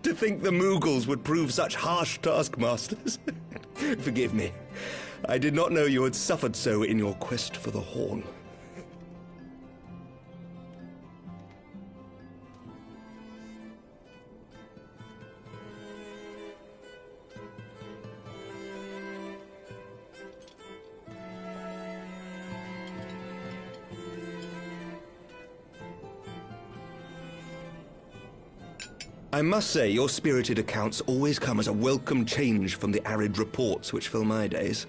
To think the Mughals would prove such harsh taskmasters. Forgive me. I did not know you had suffered so in your quest for the Horn. I must say, your spirited accounts always come as a welcome change from the arid reports which fill my days.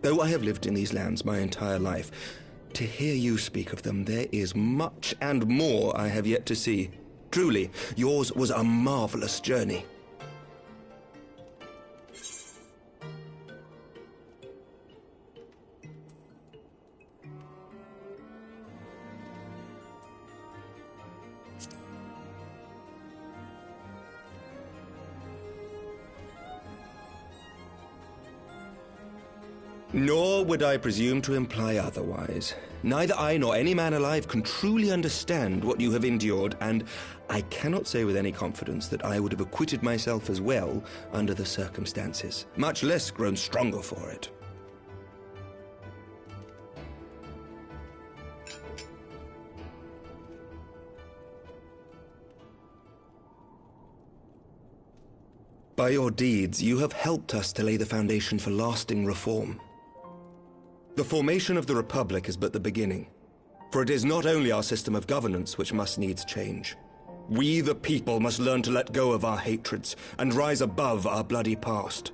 Though I have lived in these lands my entire life, to hear you speak of them, there is much and more I have yet to see. Truly, yours was a marvelous journey. Nor would I presume to imply otherwise. Neither I nor any man alive can truly understand what you have endured, and I cannot say with any confidence that I would have acquitted myself as well under the circumstances, much less grown stronger for it. By your deeds, you have helped us to lay the foundation for lasting reform. The formation of the Republic is but the beginning, for it is not only our system of governance which must needs change. We, the people, must learn to let go of our hatreds and rise above our bloody past.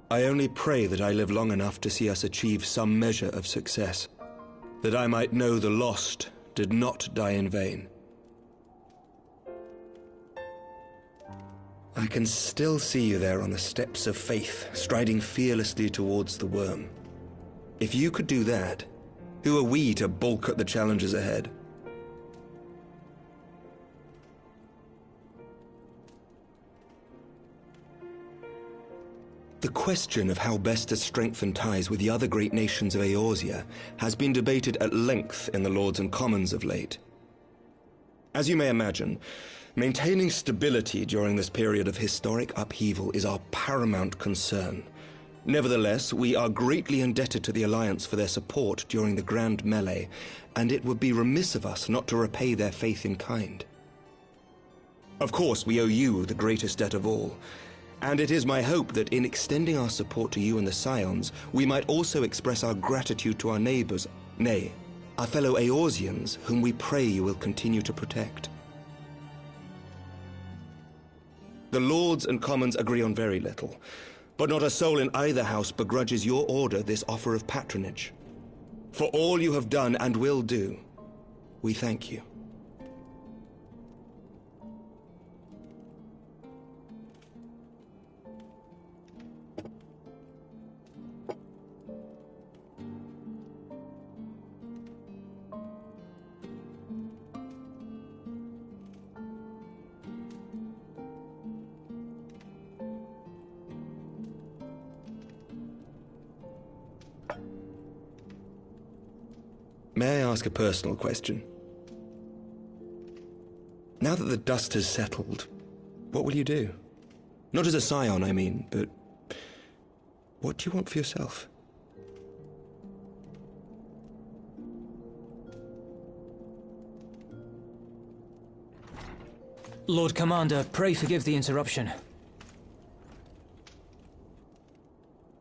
I only pray that I live long enough to see us achieve some measure of success, that I might know the lost did not die in vain. I can still see you there on the steps of faith, striding fearlessly towards the worm. If you could do that, who are we to balk at the challenges ahead? The question of how best to strengthen ties with the other great nations of Eorzea has been debated at length in the Lords and Commons of late. As you may imagine, maintaining stability during this period of historic upheaval is our paramount concern. Nevertheless, we are greatly indebted to the Alliance for their support during the Grand Melee, and it would be remiss of us not to repay their faith in kind. Of course, we owe you the greatest debt of all, and it is my hope that in extending our support to you and the Scions, we might also express our gratitude to our neighbors, nay, our fellow Eorzeans, whom we pray you will continue to protect. The Lords and Commons agree on very little, but not a soul in either house begrudges your order this offer of patronage. For all you have done and will do, we thank you. May I ask a personal question? Now that the dust has settled, what will you do? Not as a scion, I mean, but what do you want for yourself? Lord Commander, pray forgive the interruption.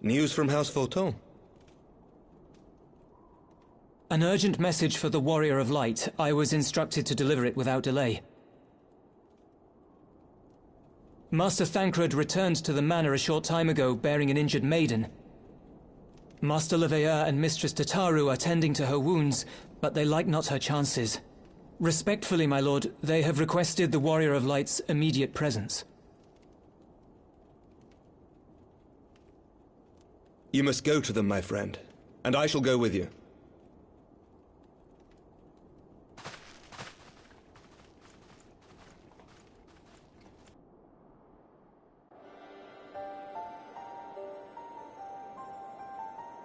News from House Fulton? An urgent message for the Warrior of Light. I was instructed to deliver it without delay. Master Thancred returned to the manor a short time ago, bearing an injured maiden. Master Leveilleur and Mistress Tataru are tending to her wounds, but they like not her chances. Respectfully, my lord, they have requested the Warrior of Light's immediate presence. You must go to them, my friend, and I shall go with you.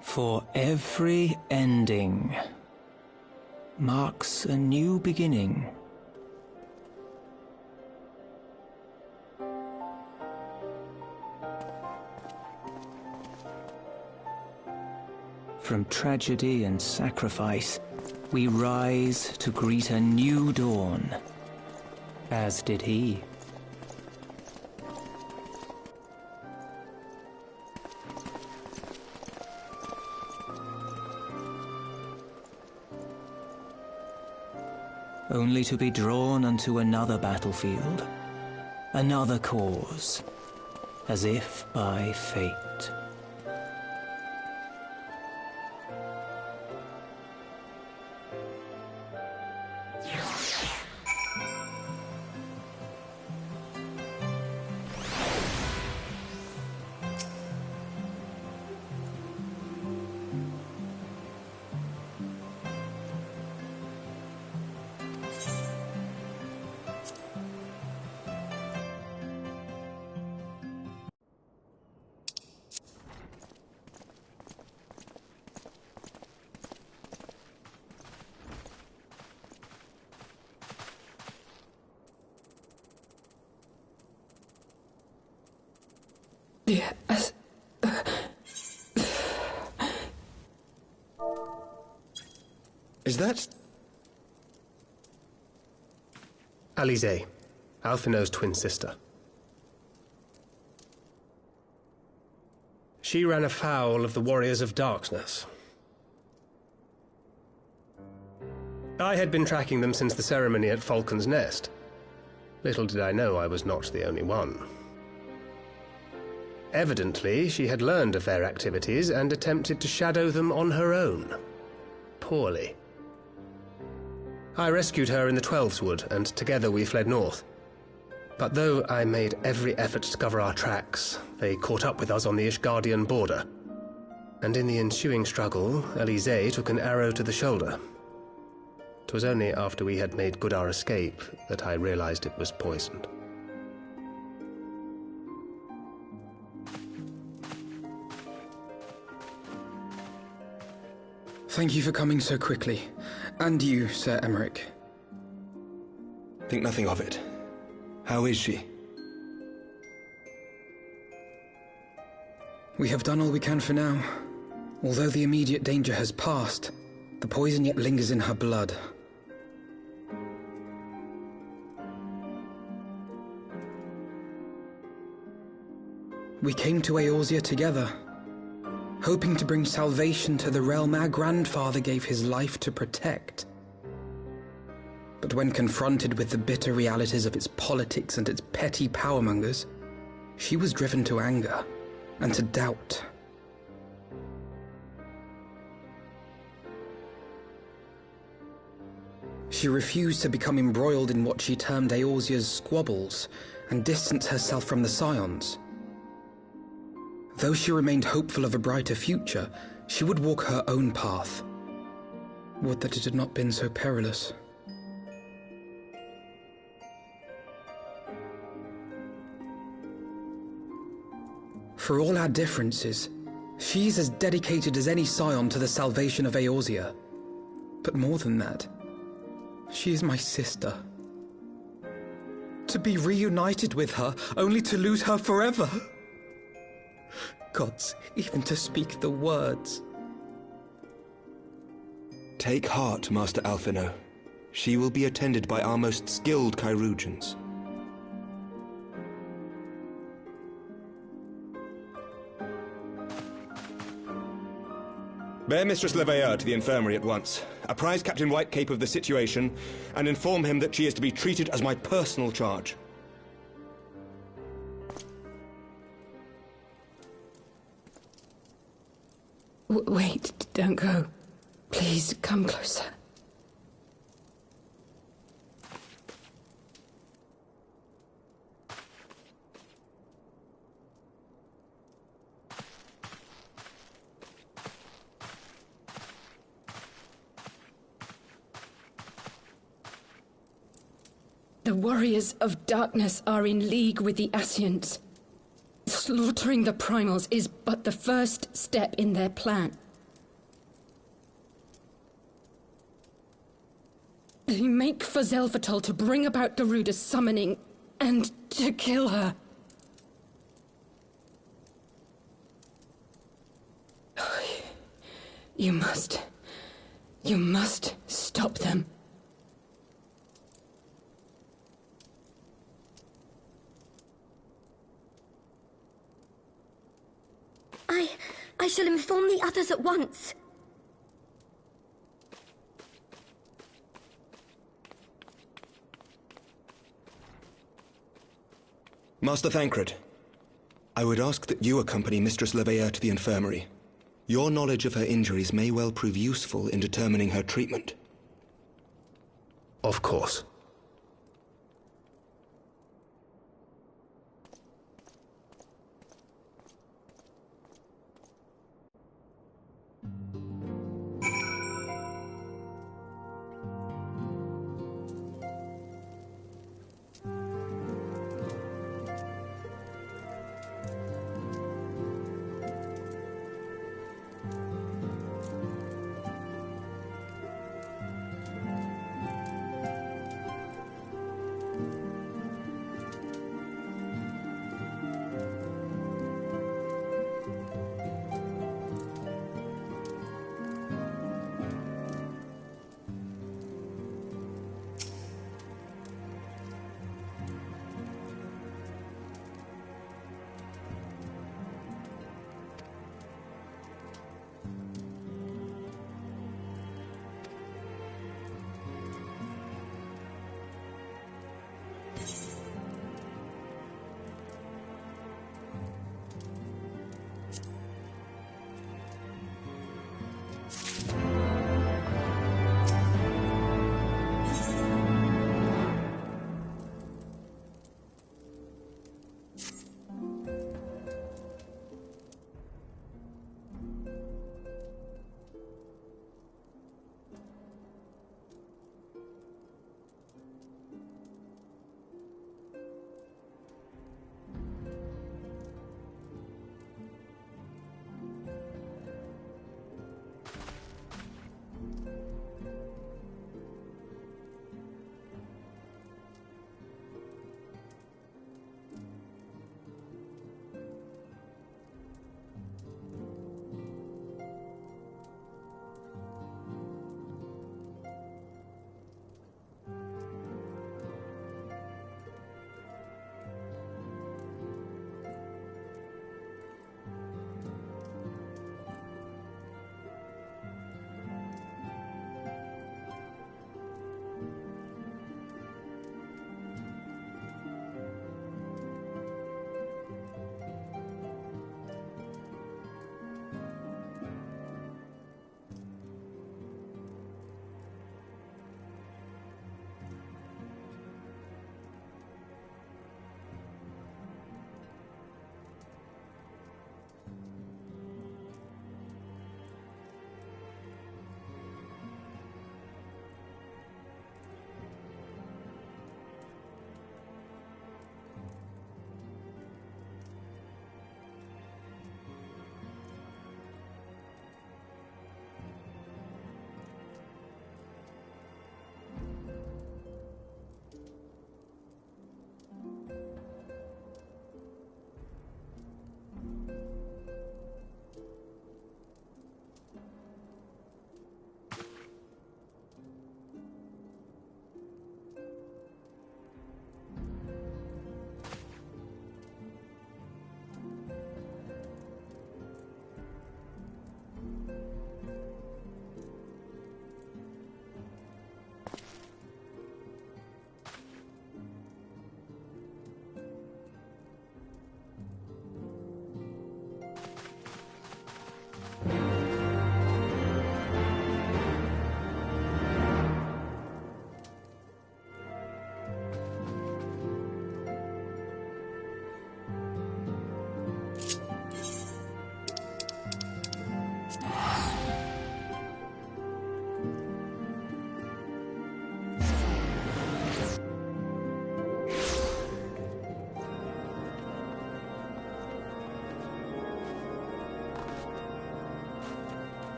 For every ending marks a new beginning. From tragedy and sacrifice, we rise to greet a new dawn, as did he. Only to be drawn unto another battlefield, another cause, as if by fate. Yes. Is that... Alize, Alphinaud's twin sister. She ran afoul of the Warriors of Darkness. I had been tracking them since the ceremony at Falcon's Nest. Little did I know I was not the only one. Evidently, she had learned of their activities and attempted to shadow them on her own. Poorly. I rescued her in the Twelveswood, and together we fled north. But though I made every effort to cover our tracks, they caught up with us on the Ishgardian border. And in the ensuing struggle, Alize took an arrow to the shoulder. 'Twas only after we had made good our escape that I realized it was poisoned. Thank you for coming so quickly. And you, Sir Emmerich. Think nothing of it. How is she? We have done all we can for now. Although the immediate danger has passed, the poison yet lingers in her blood. We came to Eorzea together, hoping to bring salvation to the realm our grandfather gave his life to protect. But when confronted with the bitter realities of its politics and its petty powermongers, she was driven to anger and to doubt. She refused to become embroiled in what she termed Eorzea's squabbles and distance herself from the Scions. Though she remained hopeful of a brighter future, she would walk her own path. Would that it had not been so perilous. For all our differences, she's as dedicated as any Scion to the salvation of Eorzea. But more than that, she is my sister. To be reunited with her, only to lose her forever. Gods, even to speak the words. Take heart, Master Alphinaud. She will be attended by our most skilled chirurgeons. Bear Mistress Leveilleur to the infirmary at once. Apprise Captain Whitecape of the situation, and inform him that she is to be treated as my personal charge. Wait, don't go. Please, come closer. The warriors of darkness are in league with the Ascians. Slaughtering the primals is but the first step in their plan. They make for Zelvatol to bring about Garuda's summoning and to kill her. You must stop them. I shall inform the others at once. Master Thancred, I would ask that you accompany Mistress Leveilleur to the infirmary. Your knowledge of her injuries may well prove useful in determining her treatment. Of course.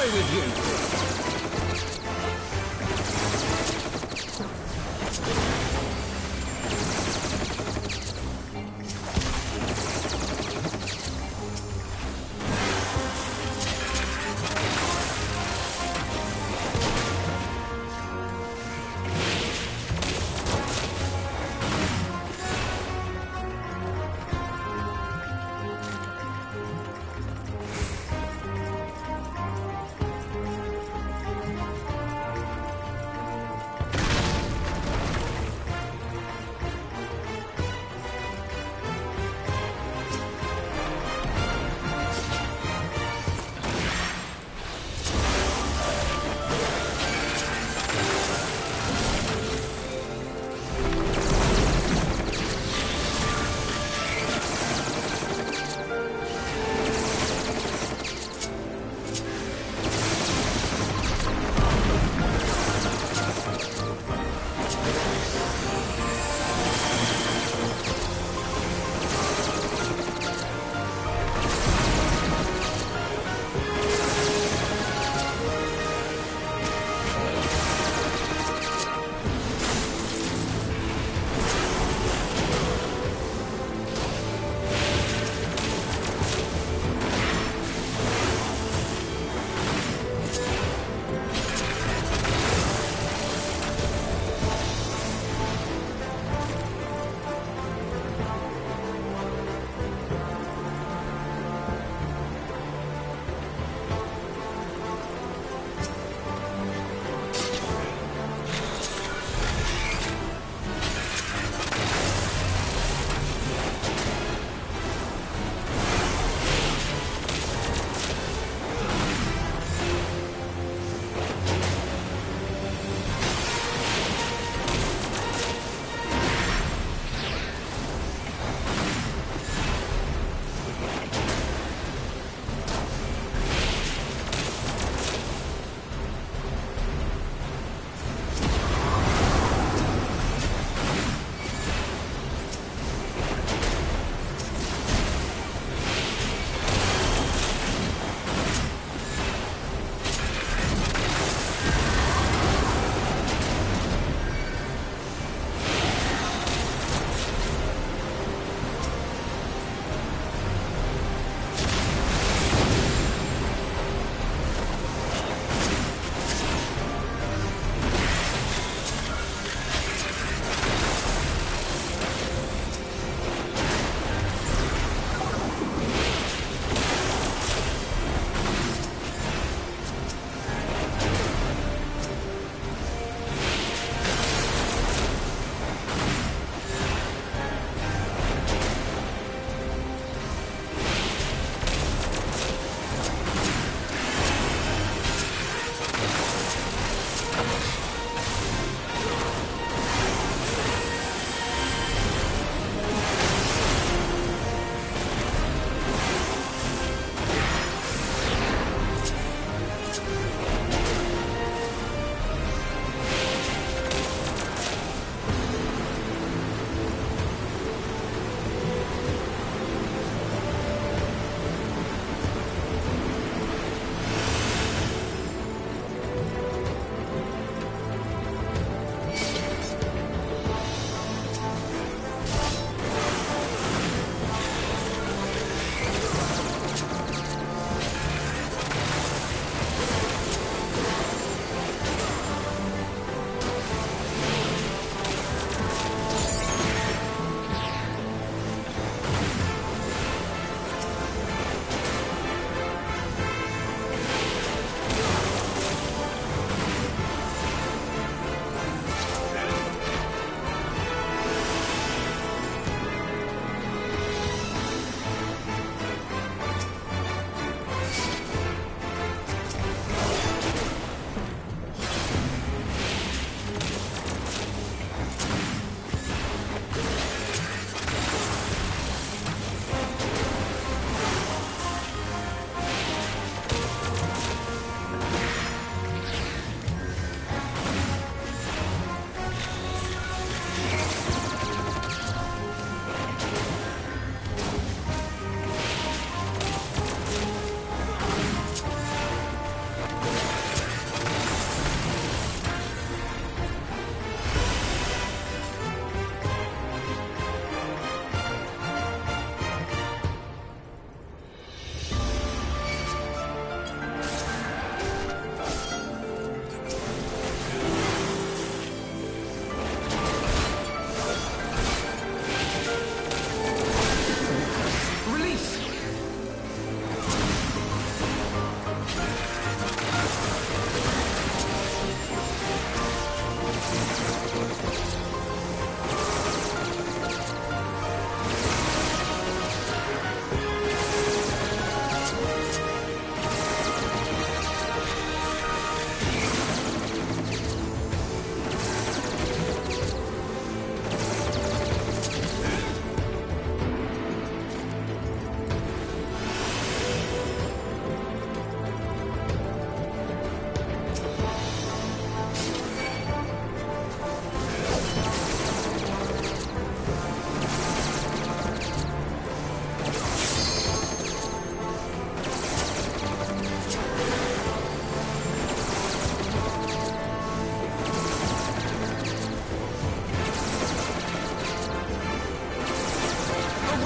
die with you!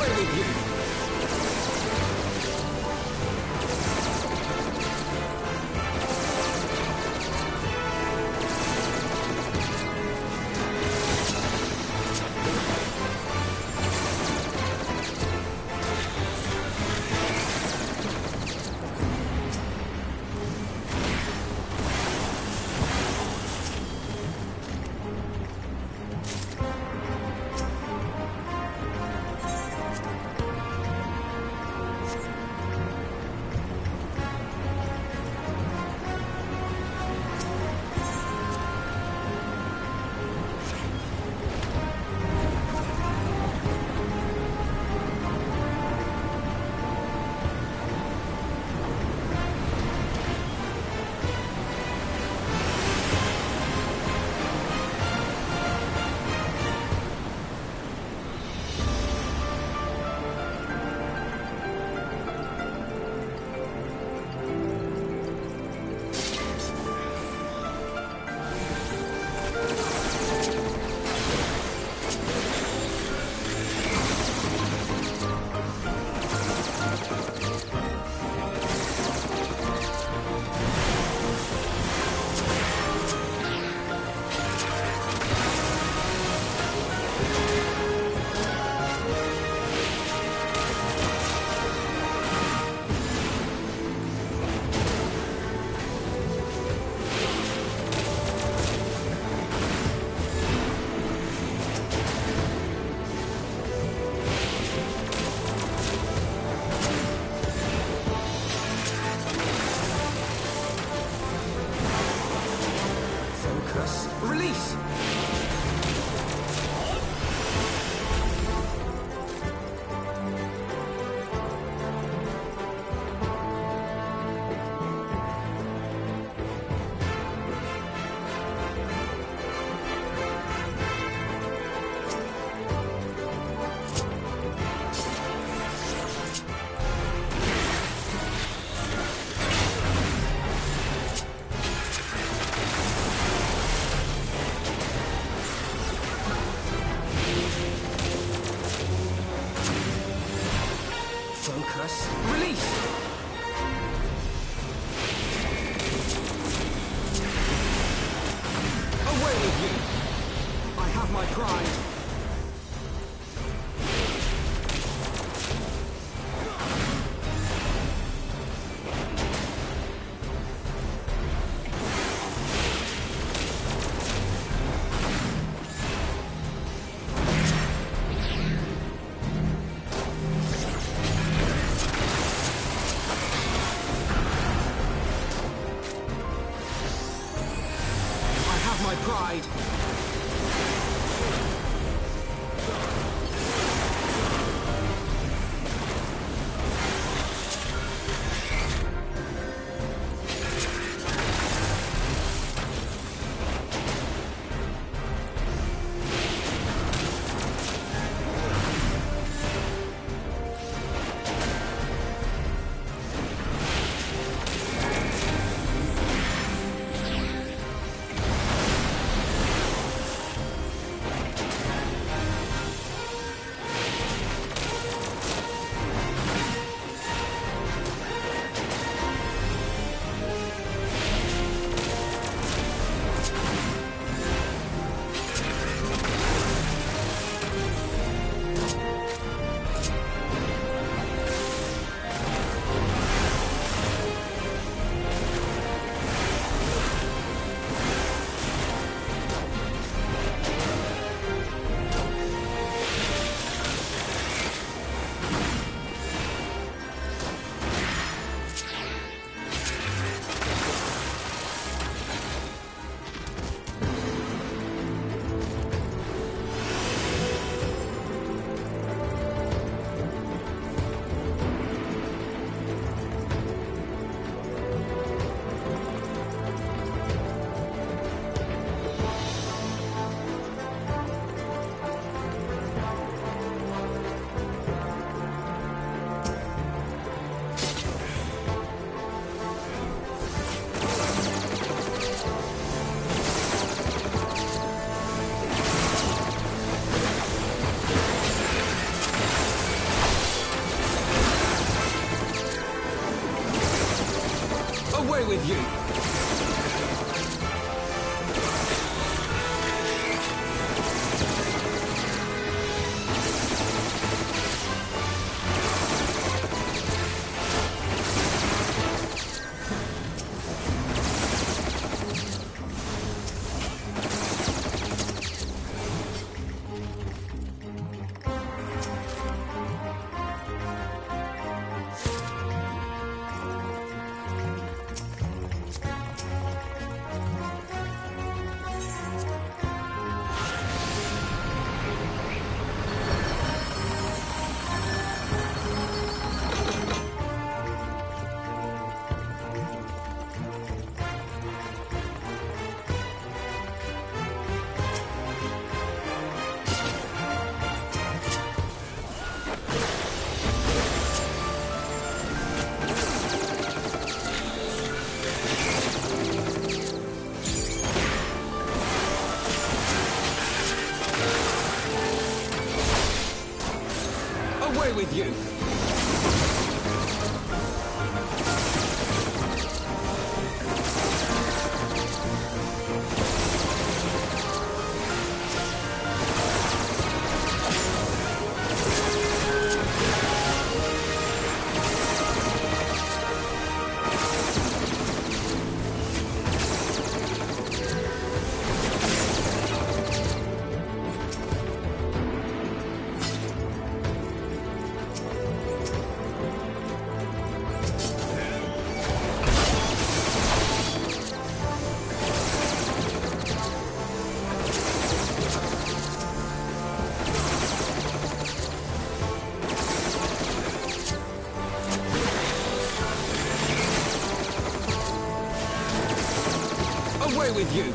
Away with you! Release! Focus. Release! Away with you! I have my pride. My pride. Away with you! Away with you! Away with you!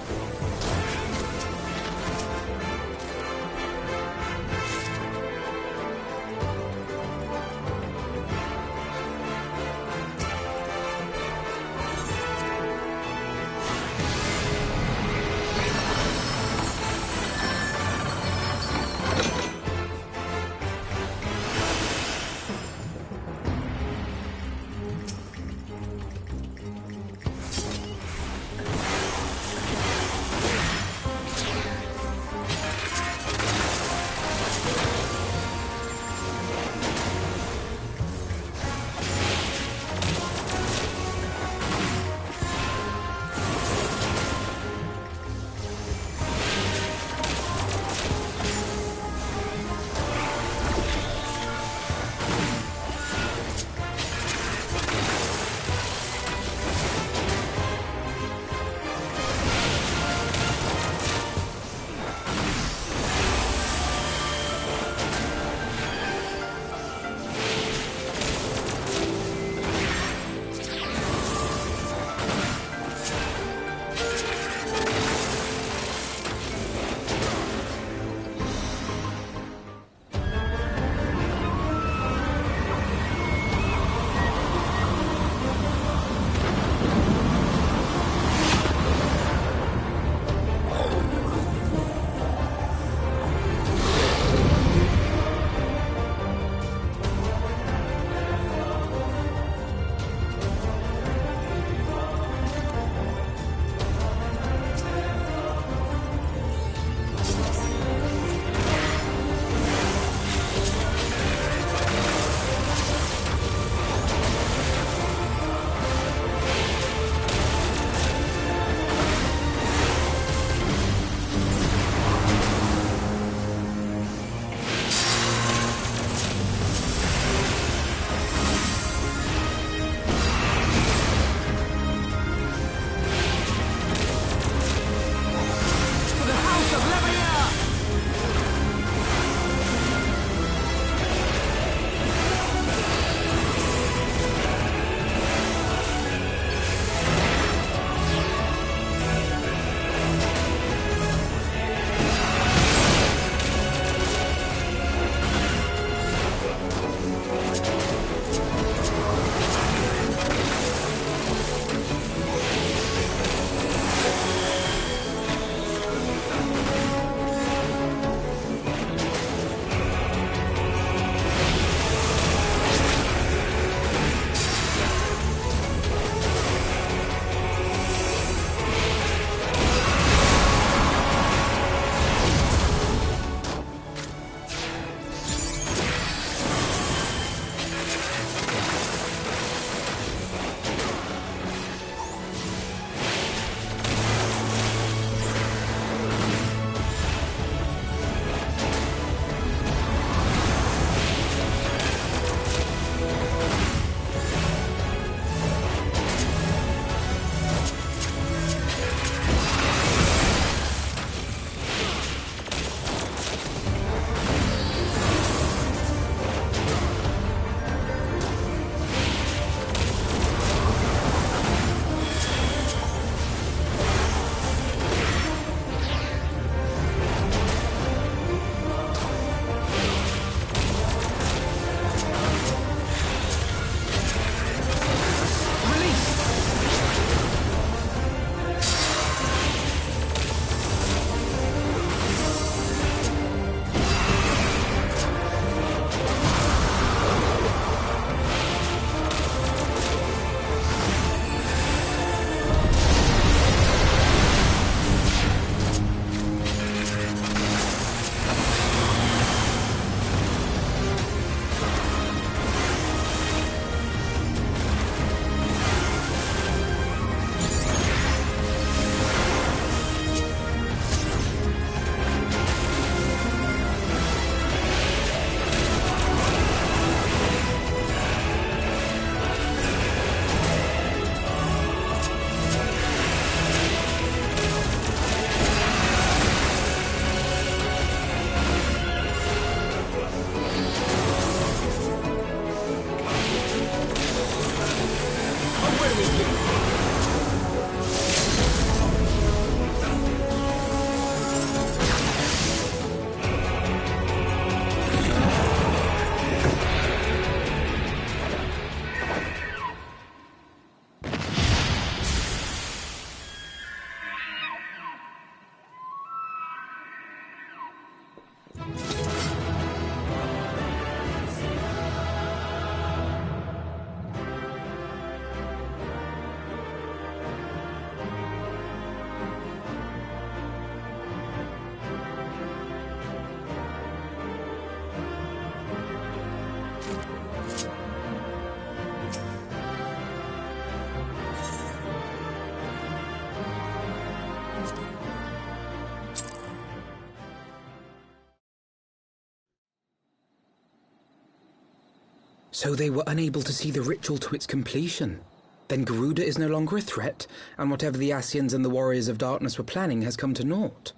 So they were unable to see the ritual to its completion. Then Garuda is no longer a threat, and whatever the Ascians and the Warriors of Darkness were planning has come to naught.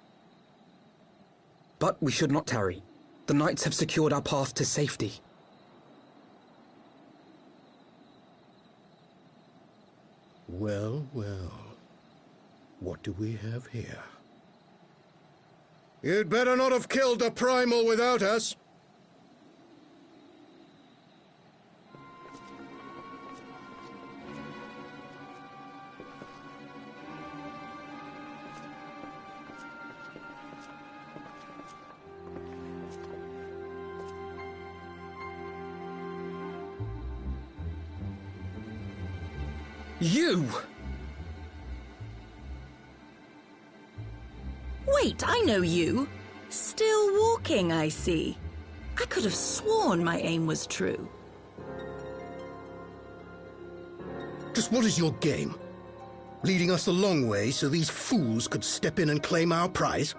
But we should not tarry. The knights have secured our path to safety. Well, well. What do we have here? You'd better not have killed the Primal without us. You! Wait, I know you. Still walking, I see. I could have sworn my aim was true. Just what is your game? Leading us a long way so these fools could step in and claim our prize?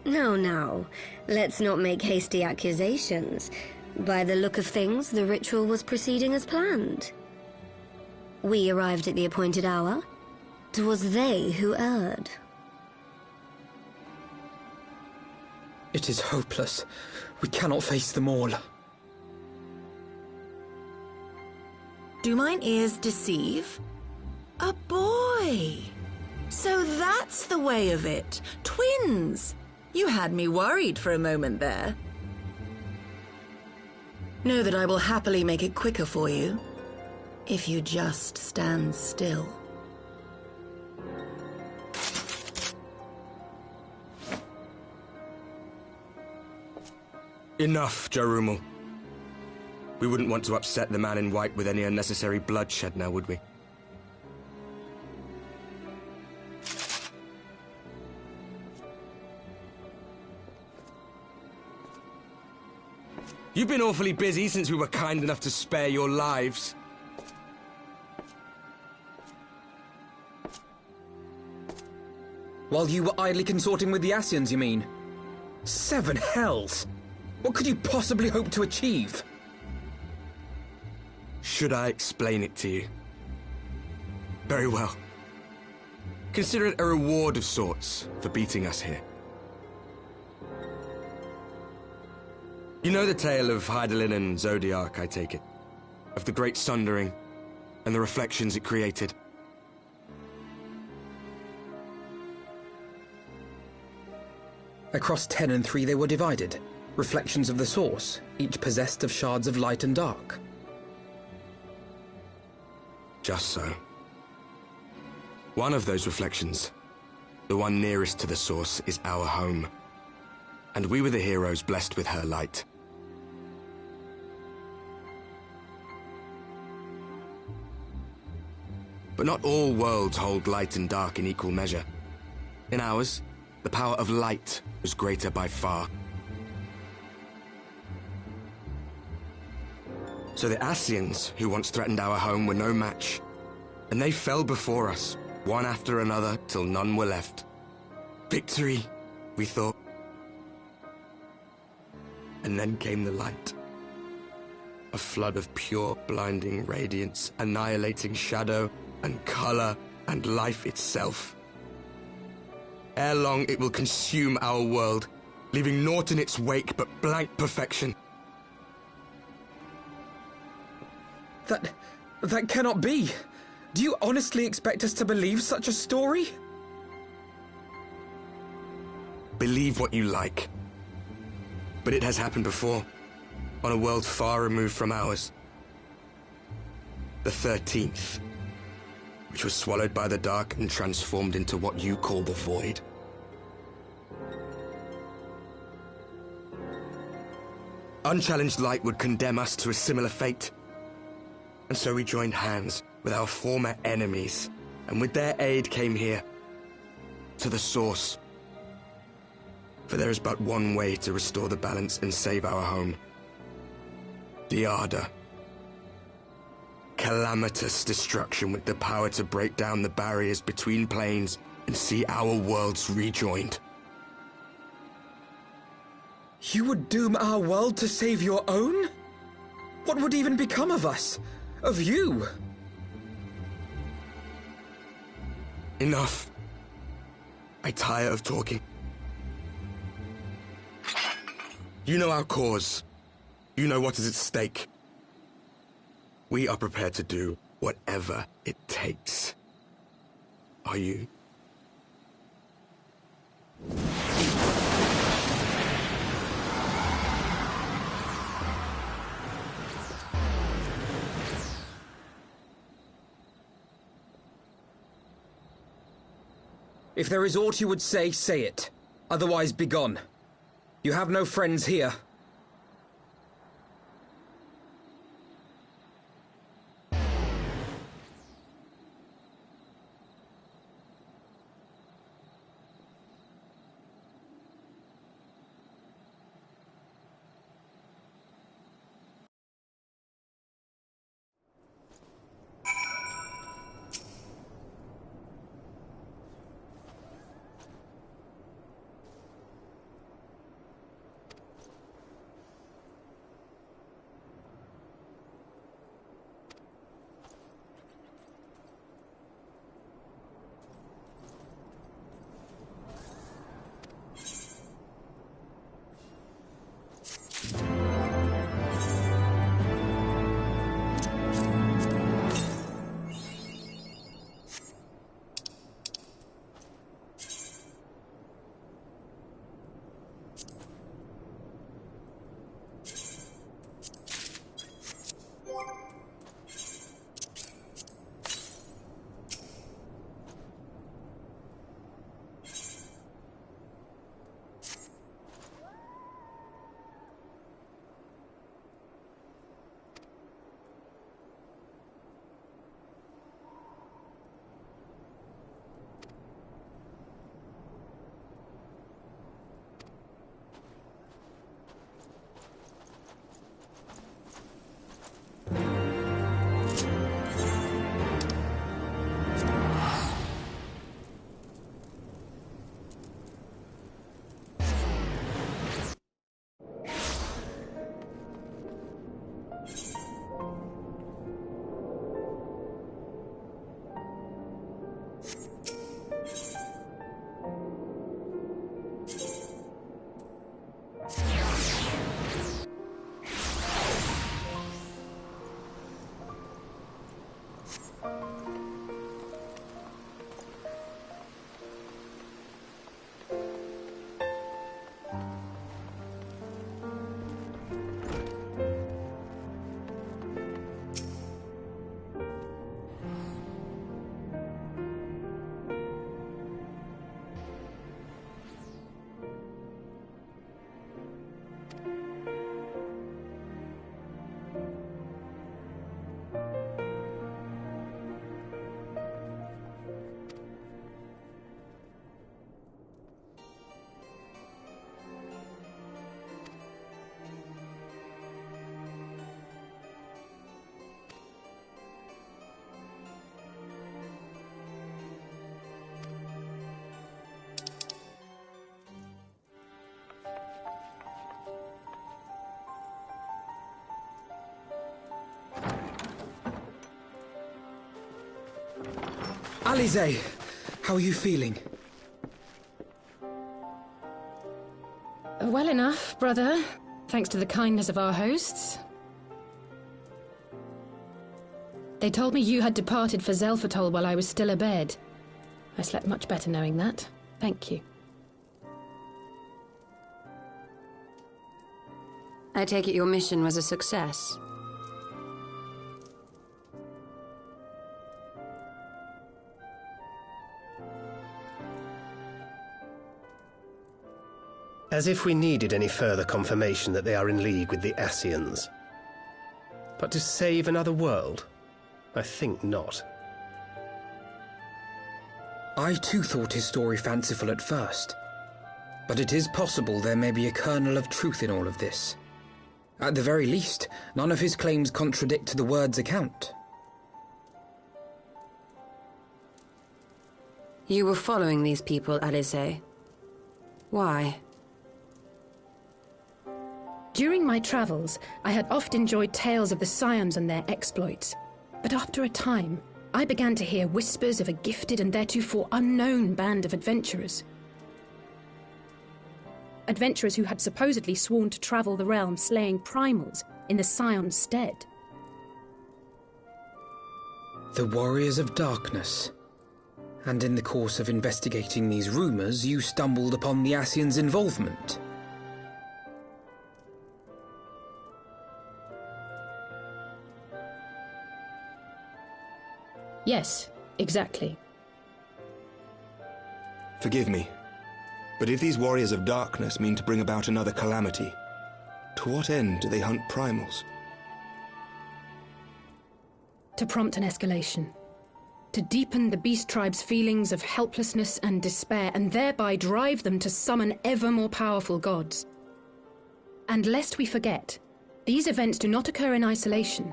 No. Let's not make hasty accusations. By the look of things, the ritual was proceeding as planned. We arrived at the appointed hour. 'Twas they who erred. It is hopeless. We cannot face them all. Do mine ears deceive? A boy! So that's the way of it. Twins! You had me worried for a moment there. Know that I will happily make it quicker for you, if you just stand still. Enough, Jarumul. We wouldn't want to upset the man in white with any unnecessary bloodshed now, would we? You've been awfully busy since we were kind enough to spare your lives. While you were idly consorting with the Ascians, you mean? 7 hells! What could you possibly hope to achieve? Should I explain it to you? Very well. Consider it a reward of sorts for beating us here. You know the tale of Hydaelyn and Zodiac, I take it? Of the Great Sundering and the reflections it created? Across 10 and 3 they were divided. Reflections of the source, each possessed of shards of light and dark. Just so. One of those reflections, the one nearest to the source, is our home. And we were the heroes blessed with her light. But not all worlds hold light and dark in equal measure. In ours, the power of light was greater by far. So the Ascians, who once threatened our home, were no match. And they fell before us, one after another, till none were left. Victory, we thought. And then came the light. A flood of pure, blinding radiance, annihilating shadow and color and life itself. Ere long, it will consume our world, leaving naught in its wake but blank perfection. That cannot be. Do you honestly expect us to believe such a story? Believe what you like. But it has happened before, on a world far removed from ours. The 13th, which was swallowed by the dark and transformed into what you call the Void. Unchallenged light would condemn us to a similar fate. And so we joined hands with our former enemies, and with their aid came here, to the source. For there is but one way to restore the balance and save our home. The Ardor. Calamitous destruction with the power to break down the barriers between planes and see our worlds rejoined. You would doom our world to save your own? What would even become of us? Of you? Enough. I tire of talking. You know our cause. You know what is at stake. We are prepared to do whatever it takes. Are you? If there is aught you would say, say it. Otherwise, begone. You have no friends here. Alize, how are you feeling? Well enough, brother. Thanks to the kindness of our hosts. They told me you had departed for Zelfatol while I was still abed. I slept much better knowing that. Thank you. I take it your mission was a success. As if we needed any further confirmation that they are in league with the Ascians. But to save another world? I think not. I too thought his story fanciful at first. But it is possible there may be a kernel of truth in all of this. At the very least, none of his claims contradict the word's account. You were following these people, Alice. Why? During my travels, I had oft enjoyed tales of the Scions and their exploits. But after a time, I began to hear whispers of a gifted and theretofore unknown band of adventurers. Adventurers who had supposedly sworn to travel the realm slaying primals in the Scion's stead. The Warriors of Darkness. And in the course of investigating these rumors, you stumbled upon the Ascians' involvement. Yes, exactly. Forgive me, but if these Warriors of Darkness mean to bring about another calamity, to what end do they hunt primals? To prompt an escalation. To deepen the beast tribe's feelings of helplessness and despair, and thereby drive them to summon ever more powerful gods. And lest we forget, these events do not occur in isolation.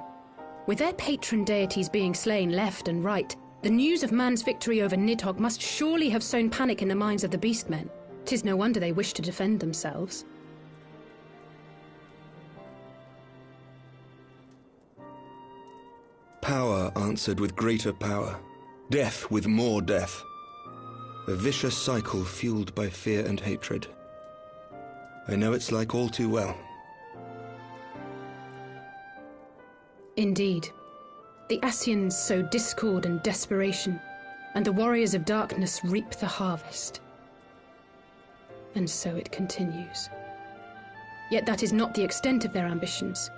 With their patron deities being slain left and right, the news of man's victory over Nidhogg must surely have sown panic in the minds of the beastmen. 'Tis no wonder they wish to defend themselves. Power answered with greater power. Death with more death. A vicious cycle fueled by fear and hatred. I know it's like all too well. Indeed. The Ascians sow discord and desperation, and the Warriors of Darkness reap the harvest. And so it continues. Yet that is not the extent of their ambitions.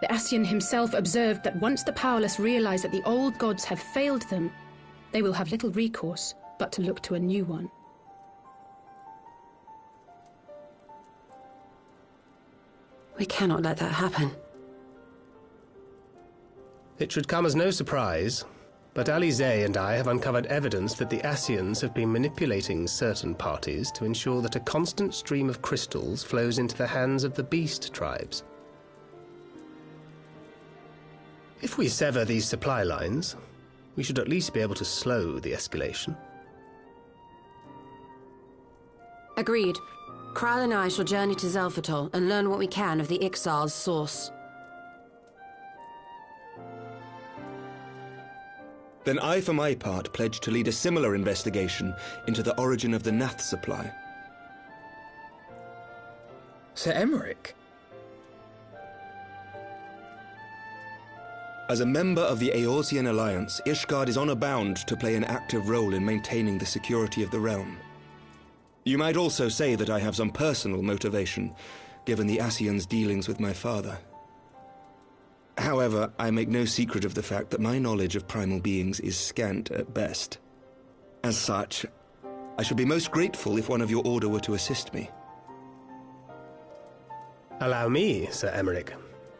The Ascian himself observed that once the powerless realize that the old gods have failed them, they will have little recourse but to look to a new one. We cannot let that happen. It should come as no surprise, but Alizé and I have uncovered evidence that the Ascians have been manipulating certain parties to ensure that a constant stream of crystals flows into the hands of the beast tribes. If we sever these supply lines, we should at least be able to slow the escalation. Agreed. Kral and I shall journey to Zelphatol and learn what we can of the Ixal's source. Then I, for my part, pledge to lead a similar investigation into the origin of the Nath supply. Sir Emmerich? As a member of the Eorzean Alliance, Ishgard is honor-bound to play an active role in maintaining the security of the realm. You might also say that I have some personal motivation, given the Ascians' dealings with my father. However, I make no secret of the fact that my knowledge of primal beings is scant at best. As such, I should be most grateful if one of your order were to assist me. Allow me, Sir Emmerich.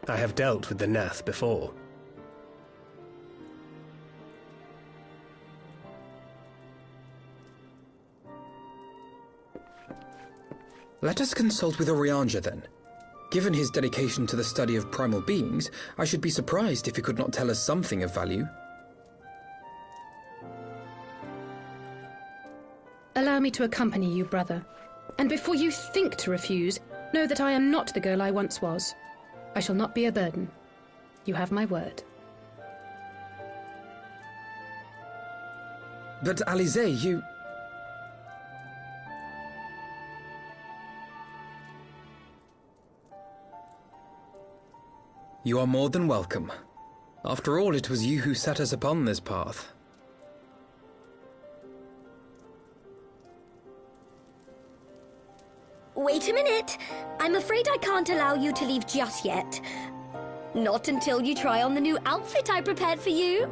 I have dealt with the Nath before. Let us consult with Orianja then. Given his dedication to the study of primal beings, I should be surprised if he could not tell us something of value. Allow me to accompany you, brother. And before you think to refuse, know that I am not the girl I once was. I shall not be a burden. You have my word. But Alizé, you... You are more than welcome. After all, it was you who set us upon this path. Wait a minute. I'm afraid I can't allow you to leave just yet. Not until you try on the new outfit I prepared for you.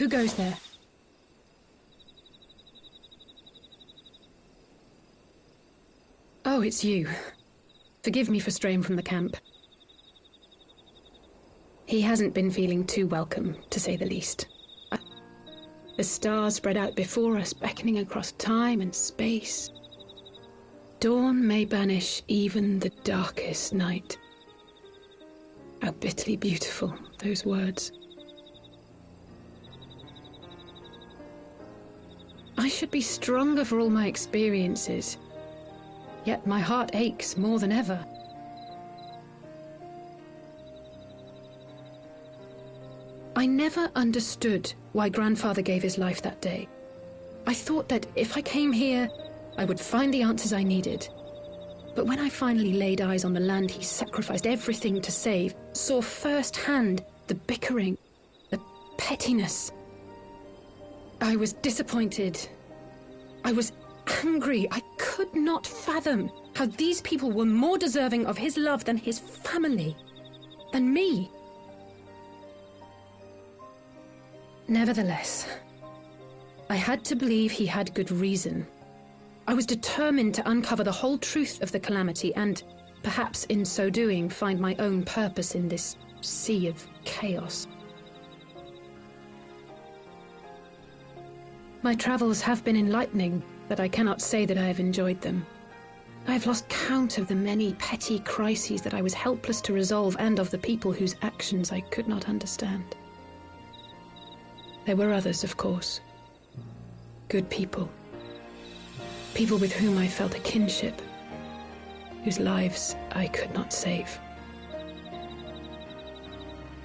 Who goes there? Oh, it's you. Forgive me for straying from the camp. He hasn't been feeling too welcome, to say the least. The stars spread out before us, beckoning across time and space. Dawn may banish even the darkest night. How bitterly beautiful, those words. I should be stronger for all my experiences, yet my heart aches more than ever. I never understood why Grandfather gave his life that day. I thought that if I came here, I would find the answers I needed. But when I finally laid eyes on the land he sacrificed everything to save, saw firsthand the bickering, the pettiness, I was disappointed. I was angry. I could not fathom how these people were more deserving of his love than his family, than me. Nevertheless, I had to believe he had good reason. I was determined to uncover the whole truth of the calamity and, perhaps in so doing, find my own purpose in this sea of chaos. My travels have been enlightening, but I cannot say that I have enjoyed them. I have lost count of the many petty crises that I was helpless to resolve and of the people whose actions I could not understand. There were others, of course. Good people. People with whom I felt a kinship, whose lives I could not save.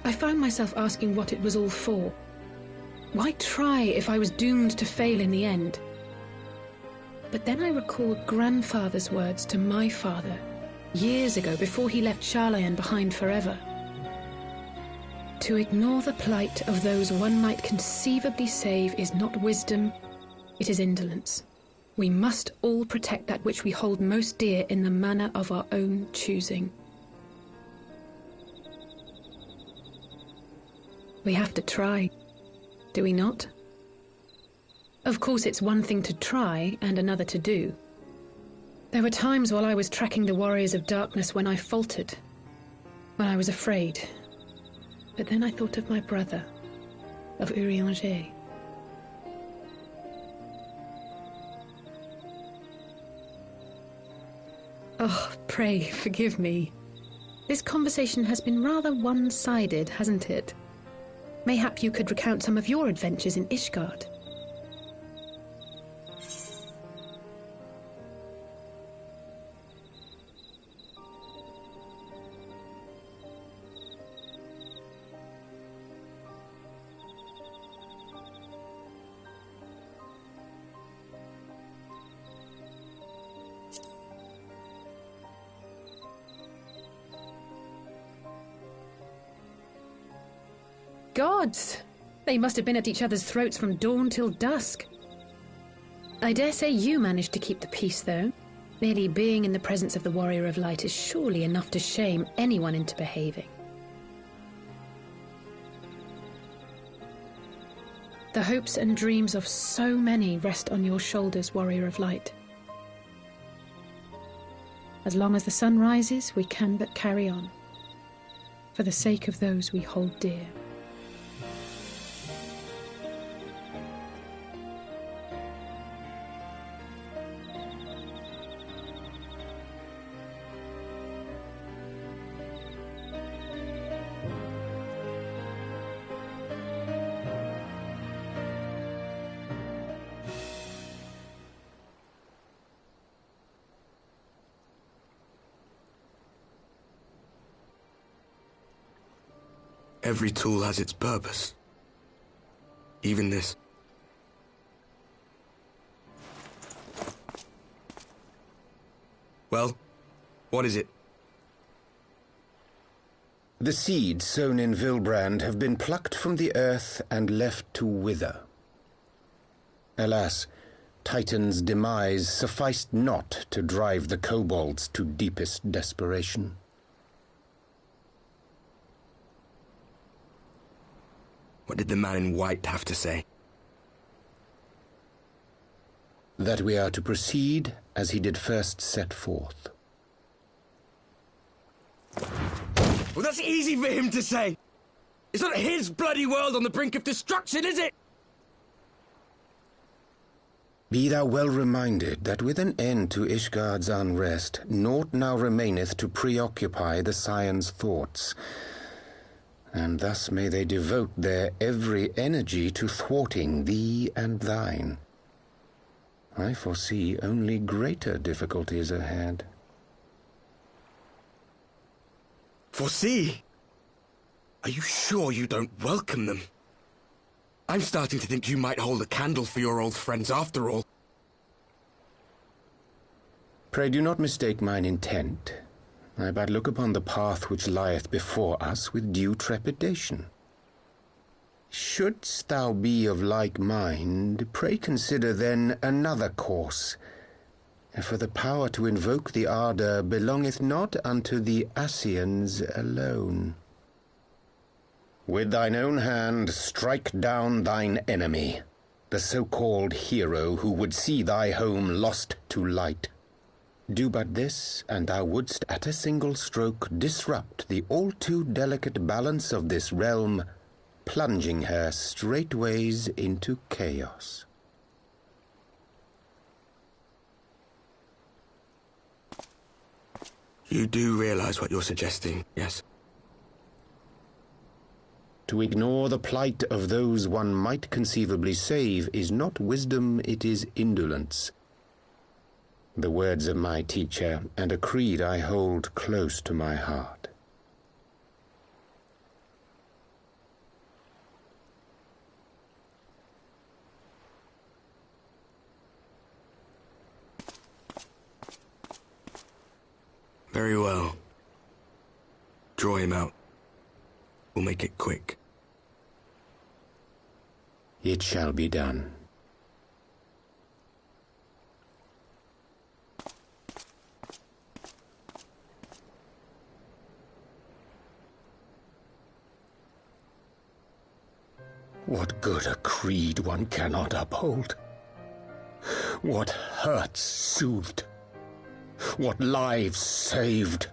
I found myself asking what it was all for. Why try if I was doomed to fail in the end? But then I recalled Grandfather's words to my father, years ago, before he left Charlayan behind forever. To ignore the plight of those one might conceivably save is not wisdom, it is indolence. We must all protect that which we hold most dear in the manner of our own choosing. We have to try, do we not? Of course, it's one thing to try and another to do. There were times while I was tracking the warriors of darkness when I faltered, when I was afraid. But then I thought of my brother, of Urianger. Oh, pray forgive me. This conversation has been rather one-sided, hasn't it? Mayhap you could recount some of your adventures in Ishgard. Gods! They must have been at each other's throats from dawn till dusk. I dare say you managed to keep the peace, though. Merely being in the presence of the Warrior of Light is surely enough to shame anyone into behaving. The hopes and dreams of so many rest on your shoulders, Warrior of Light. As long as the sun rises, we can but carry on, for the sake of those we hold dear. Every tool has its purpose. Even this. Well, what is it? The seeds sown in Vilbrand have been plucked from the earth and left to wither. Alas, Titan's demise sufficed not to drive the kobolds to deepest desperation. What did the man in white have to say? That we are to proceed as he did first set forth. Well, that's easy for him to say. It's not his bloody world on the brink of destruction, is it? Be thou well reminded that with an end to Ishgard's unrest, naught now remaineth to preoccupy the Scions' thoughts, and thus may they devote their every energy to thwarting thee and thine. I foresee only greater difficulties ahead. Foresee? Are you sure you don't welcome them? I'm starting to think you might hold a candle for your old friends after all. Pray do not mistake mine intent. I but look upon the path which lieth before us with due trepidation. Shouldst thou be of like mind, pray consider then another course. For the power to invoke the ardour belongeth not unto the Ascians alone. With thine own hand strike down thine enemy, the so-called hero who would see thy home lost to light. Do but this, and thou wouldst at a single stroke disrupt the all-too delicate balance of this realm, plunging her straightways into chaos. You do realize what you're suggesting, yes? To ignore the plight of those one might conceivably save is not wisdom, it is indolence. The words of my teacher, and a creed I hold close to my heart. Very well. Draw him out. We'll make it quick. It shall be done. What good a creed one cannot uphold? What hurts soothed? What lives saved?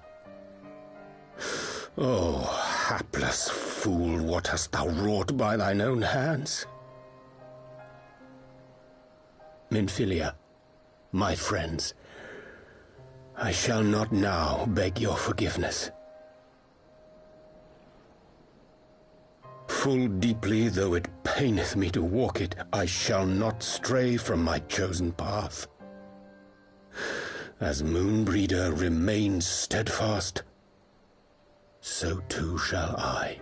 Oh, hapless fool, what hast thou wrought by thine own hands? Minfilia, my friends, I shall not now beg your forgiveness. Full deeply though it paineth me to walk it, I shall not stray from my chosen path. As Moonbreeder remains steadfast, so too shall I.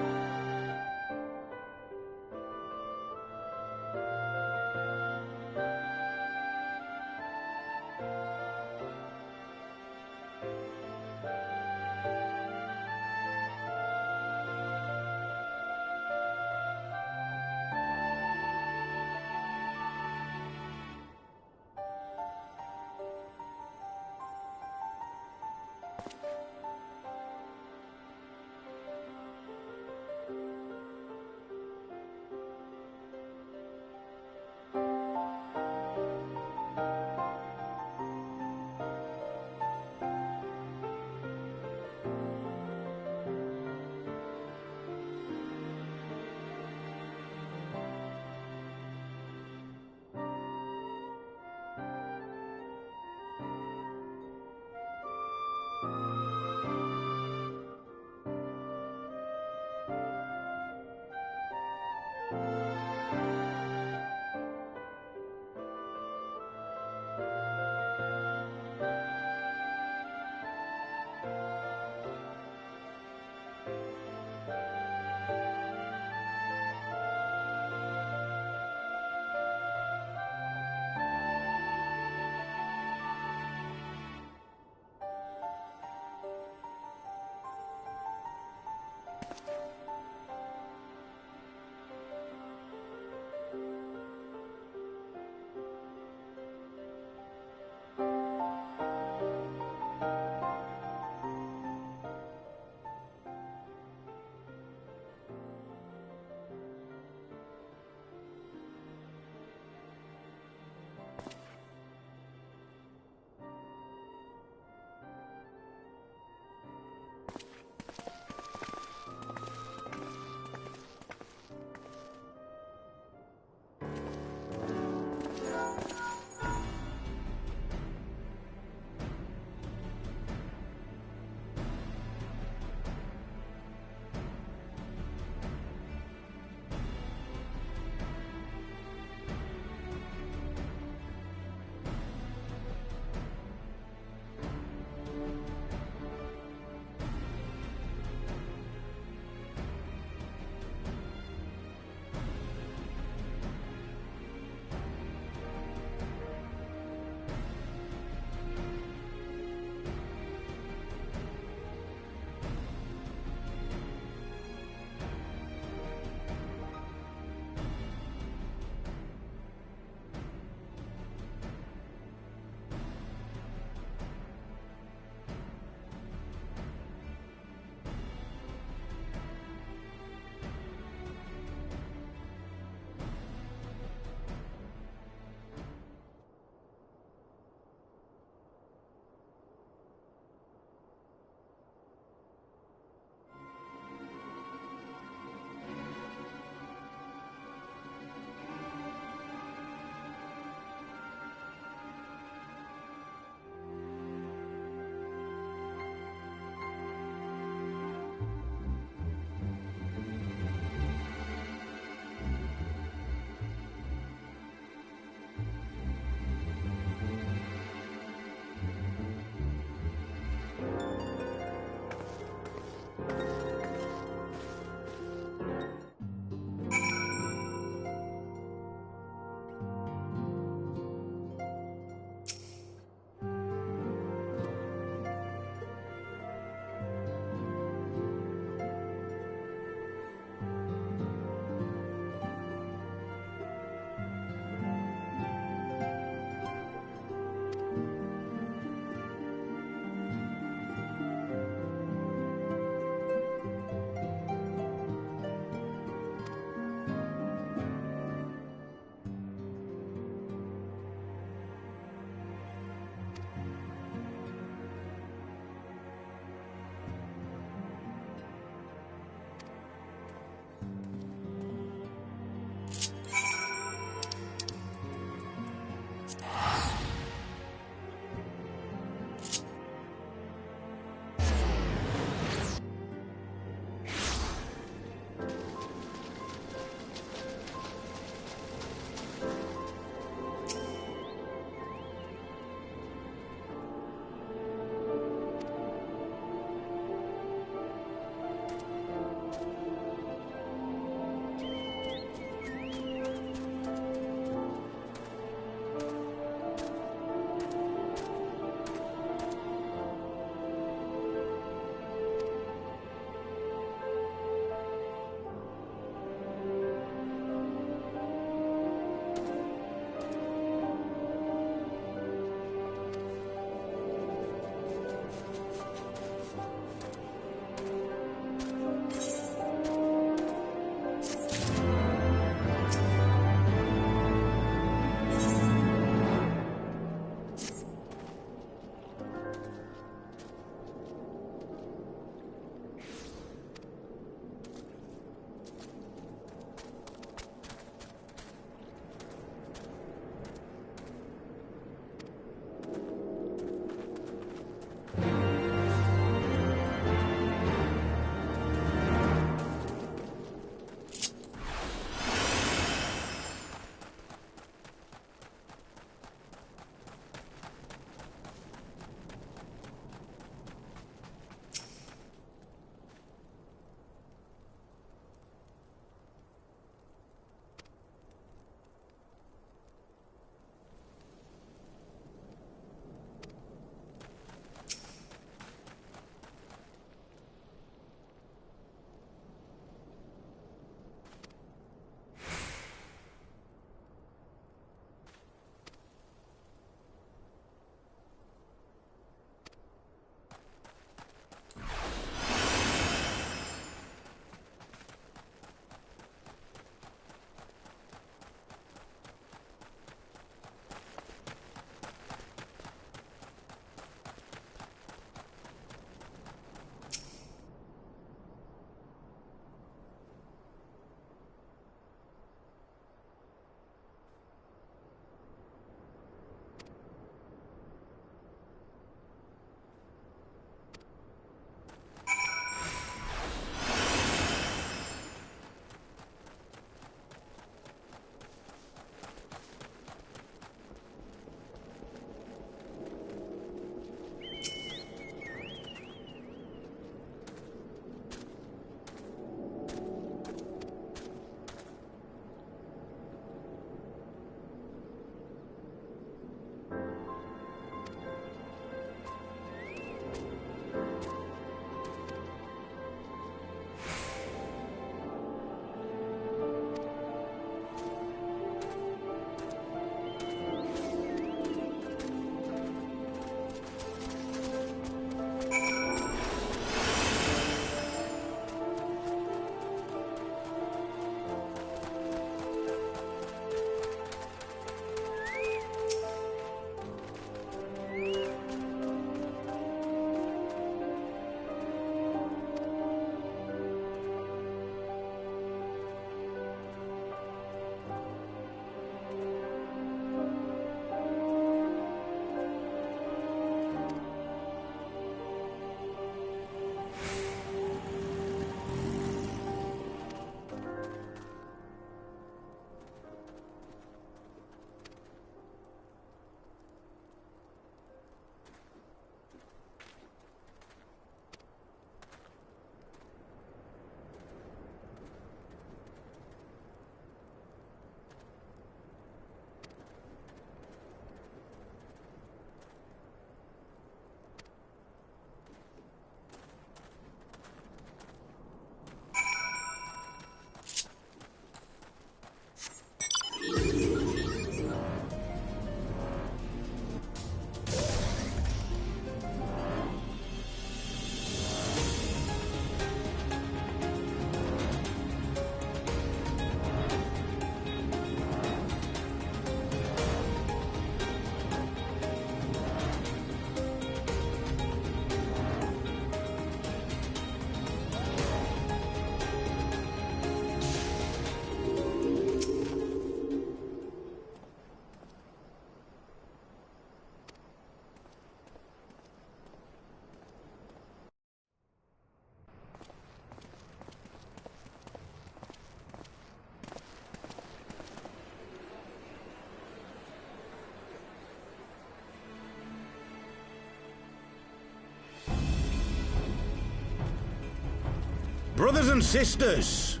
Brothers and sisters,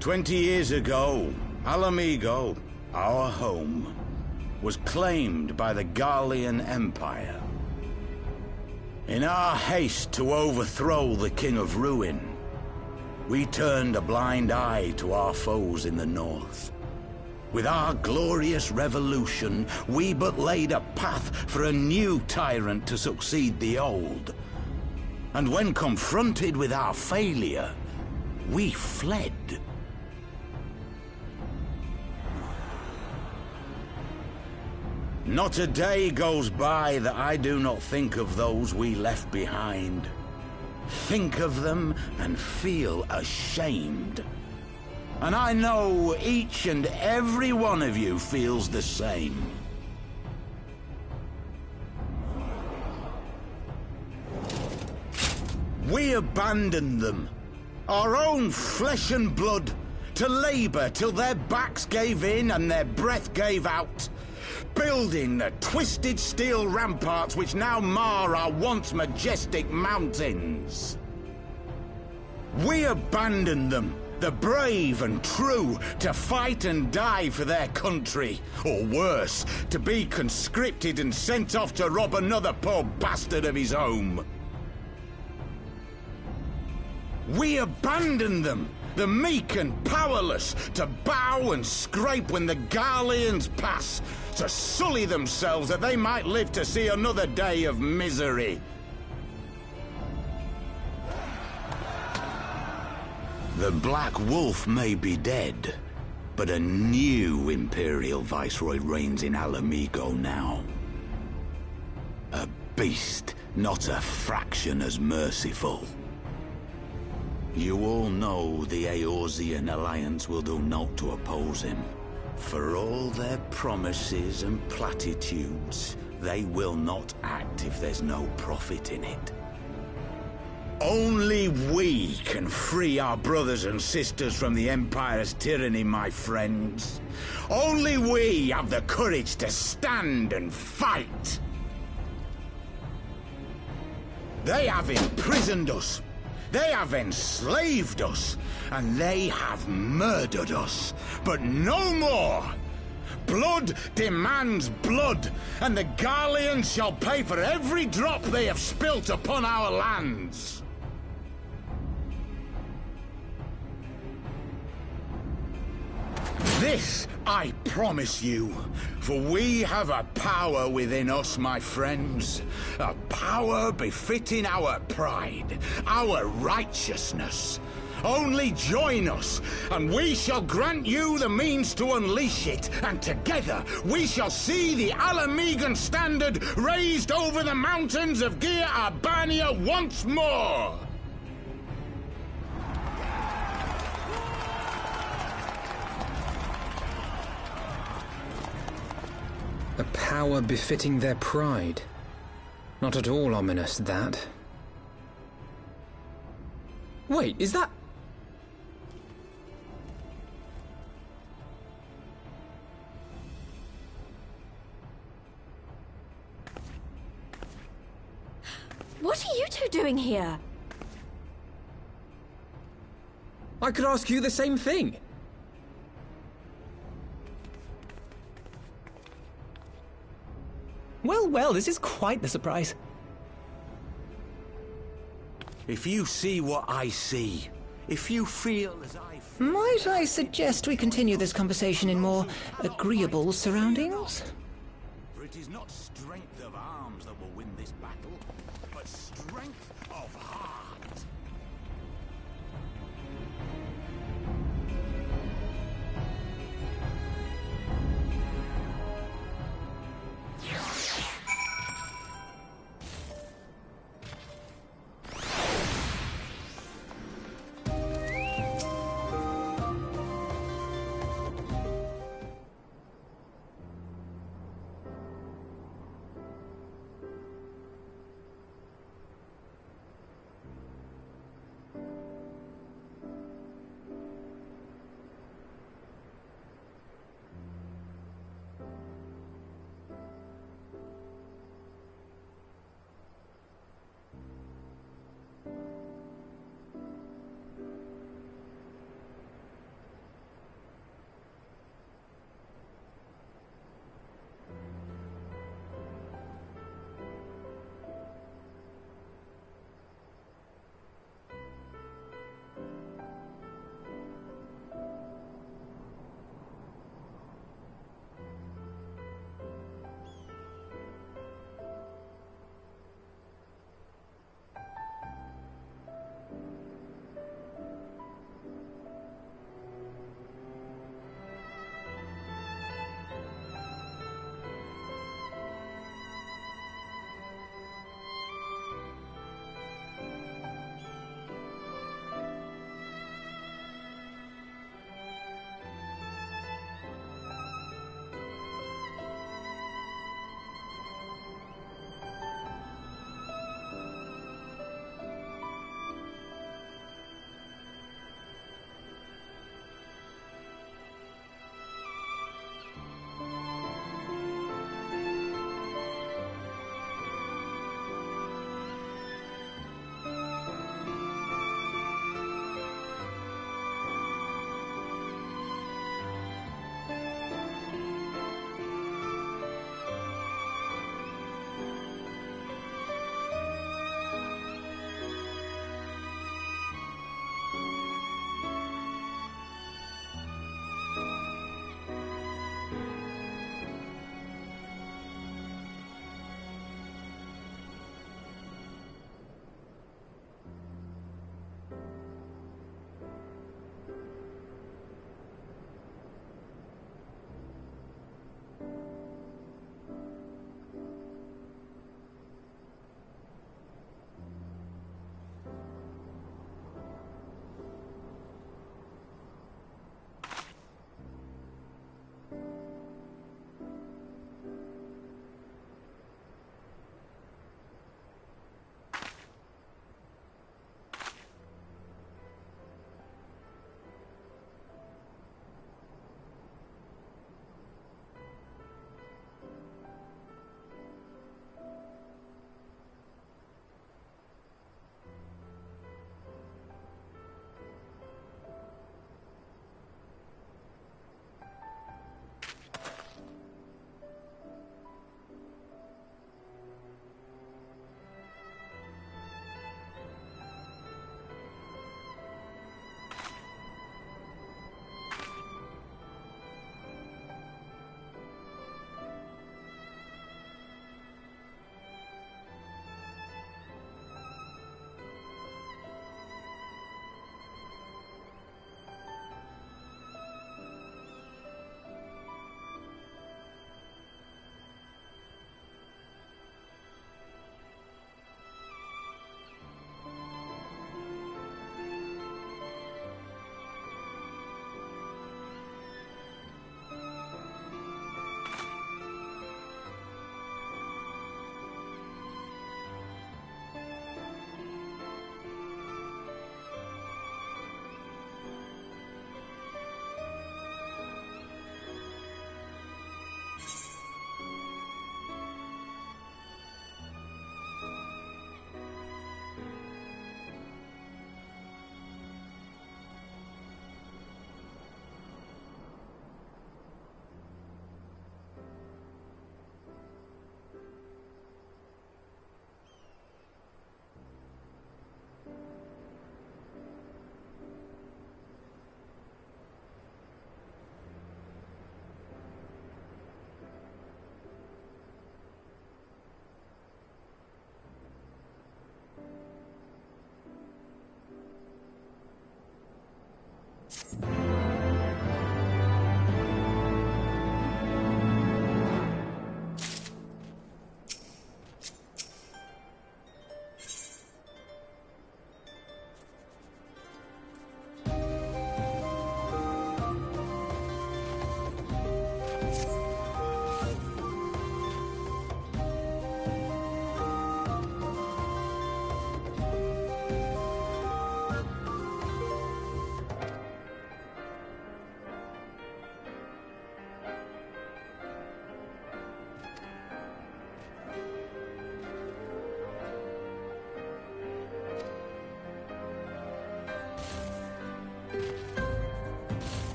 20 years ago, Alamigo, our home, was claimed by the Garlean Empire. In our haste to overthrow the King of Ruin, we turned a blind eye to our foes in the north. With our glorious revolution, we but laid a path for a new tyrant to succeed the old. And when confronted with our failure, we fled. Not a day goes by that I do not think of those we left behind. Think of them and feel ashamed. And I know each and every one of you feels the same. We abandoned them, our own flesh and blood, to labor till their backs gave in and their breath gave out, building the twisted steel ramparts which now mar our once majestic mountains. We abandoned them, the brave and true, to fight and die for their country, or worse, to be conscripted and sent off to rob another poor bastard of his home. We abandoned them, the meek and powerless, to bow and scrape when the Garleans pass, to sully themselves that they might live to see another day of misery. The Black Wolf may be dead, but a new Imperial Viceroy reigns in Alamigo now. A beast, not a fraction as merciful. You all know the Eorzean Alliance will do naught to oppose him. For all their promises and platitudes, they will not act if there's no profit in it. Only we can free our brothers and sisters from the Empire's tyranny, my friends. Only we have the courage to stand and fight. They have imprisoned us. They have enslaved us, and they have murdered us, but no more! Blood demands blood, and the Garleans shall pay for every drop they have spilt upon our lands. This I promise you, for we have a power within us, my friends. A power befitting our pride, our righteousness. Only join us, and we shall grant you the means to unleash it, and together we shall see the Alamigan standard raised over the mountains of Gia Arbania once more! A power befitting their pride. Not at all ominous, that. Wait, is that... What are you two doing here? I could ask you the same thing. Well, well, this is quite the surprise. If you see what I see, if you feel as I feel... Might I suggest we continue this conversation in more agreeable surroundings? For it is not strength of arms that will win this battle, but strength of heart.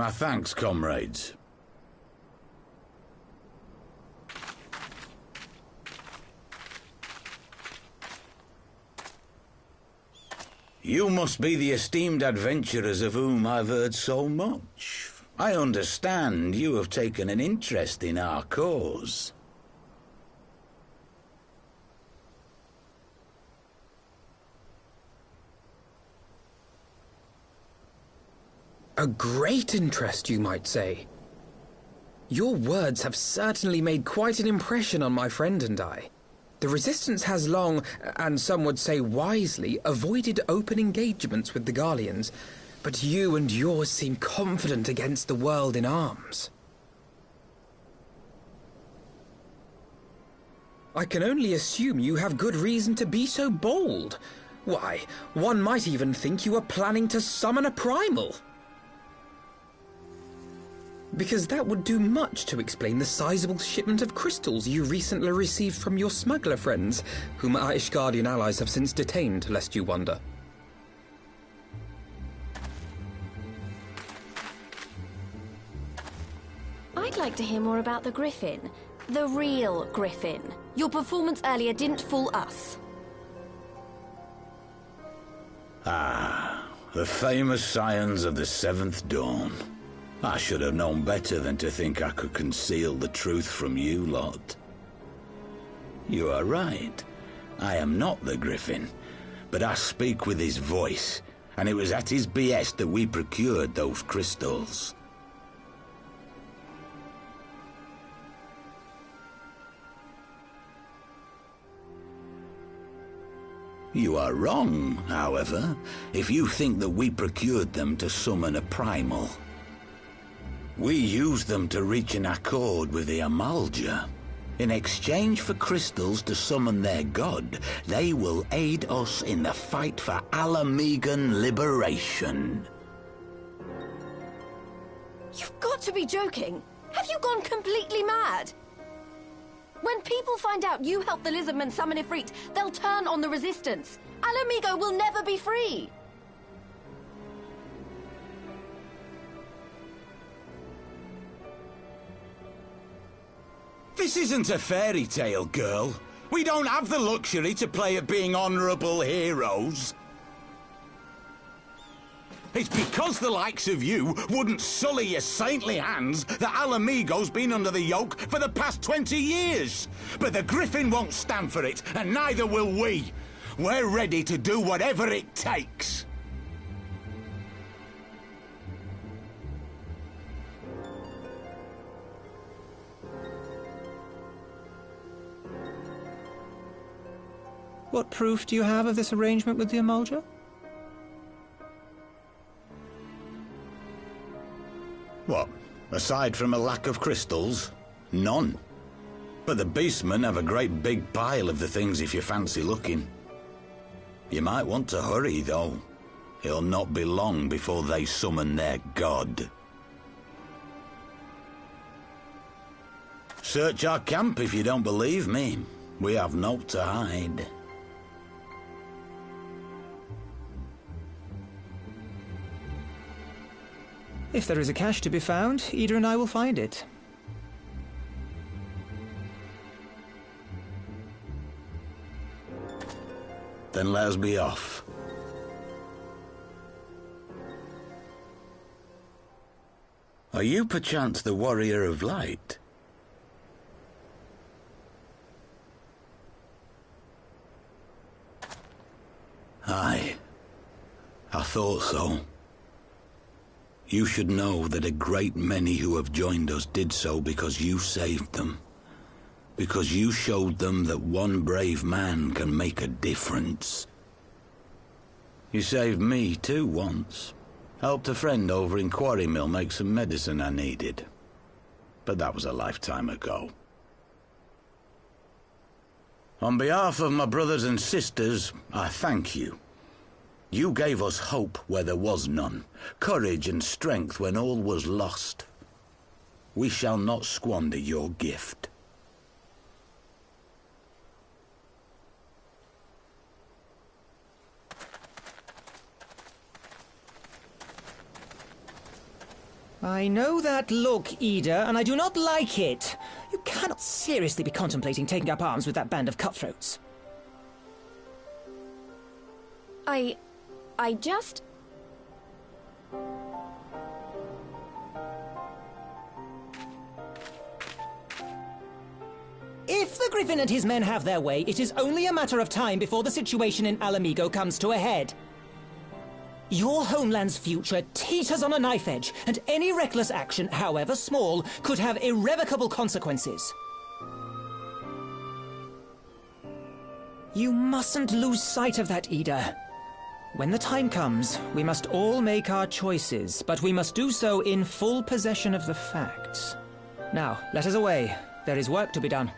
My thanks, comrades. You must be the esteemed adventurers of whom I've heard so much. I understand you have taken an interest in our cause. A great interest, you might say. Your words have certainly made quite an impression on my friend and I. The Resistance has long, and some would say wisely, avoided open engagements with the Garleans, but you and yours seem confident against the world in arms. I can only assume you have good reason to be so bold. Why, one might even think you are planning to summon a primal. Because that would do much to explain the sizable shipment of crystals you recently received from your smuggler friends, whom our Ishgardian allies have since detained, lest you wonder. I'd like to hear more about the Griffin. The real Griffin. Your performance earlier didn't fool us. Ah, the famous scions of the Seventh Dawn. I should have known better than to think I could conceal the truth from you lot. You are right. I am not the Griffin, but I speak with his voice, and it was at his behest that we procured those crystals. You are wrong, however, if you think that we procured them to summon a primal. We used them to reach an accord with the Amalja. In exchange for crystals to summon their god, they will aid us in the fight for Alamegan liberation. You've got to be joking. Have you gone completely mad? When people find out you helped the Lizardmen summon Ifrit, they'll turn on the Resistance. Alamigo will never be free. This isn't a fairy tale, girl. We don't have the luxury to play at being honourable heroes. It's because the likes of you wouldn't sully your saintly hands that Alamigo's been under the yoke for the past 20 years. But the Griffin won't stand for it, and neither will we. We're ready to do whatever it takes. What proof do you have of this arrangement with the Amalja? What? Aside from a lack of crystals? None. But the beastmen have a great big pile of the things if you fancy looking. You might want to hurry, though. It'll not be long before they summon their god. Search our camp if you don't believe me. We have naught to hide. If there is a cache to be found, Ida and I will find it. Then let us be off. Are you perchance the Warrior of Light? Aye. I thought so. You should know that a great many who have joined us did so because you saved them. Because you showed them that one brave man can make a difference. You saved me too once. Helped a friend over in Quarry Mill make some medicine I needed. But that was a lifetime ago. On behalf of my brothers and sisters, I thank you. You gave us hope where there was none, courage and strength when all was lost. We shall not squander your gift. I know that look, Ida, and I do not like it. You cannot seriously be contemplating taking up arms with that band of cutthroats. I just... If the Griffin and his men have their way, it is only a matter of time before the situation in Alamigo comes to a head. Your homeland's future teeters on a knife edge, and any reckless action, however small, could have irrevocable consequences. You mustn't lose sight of that, Ida. When the time comes, we must all make our choices, but we must do so in full possession of the facts. Now, let us away. There is work to be done.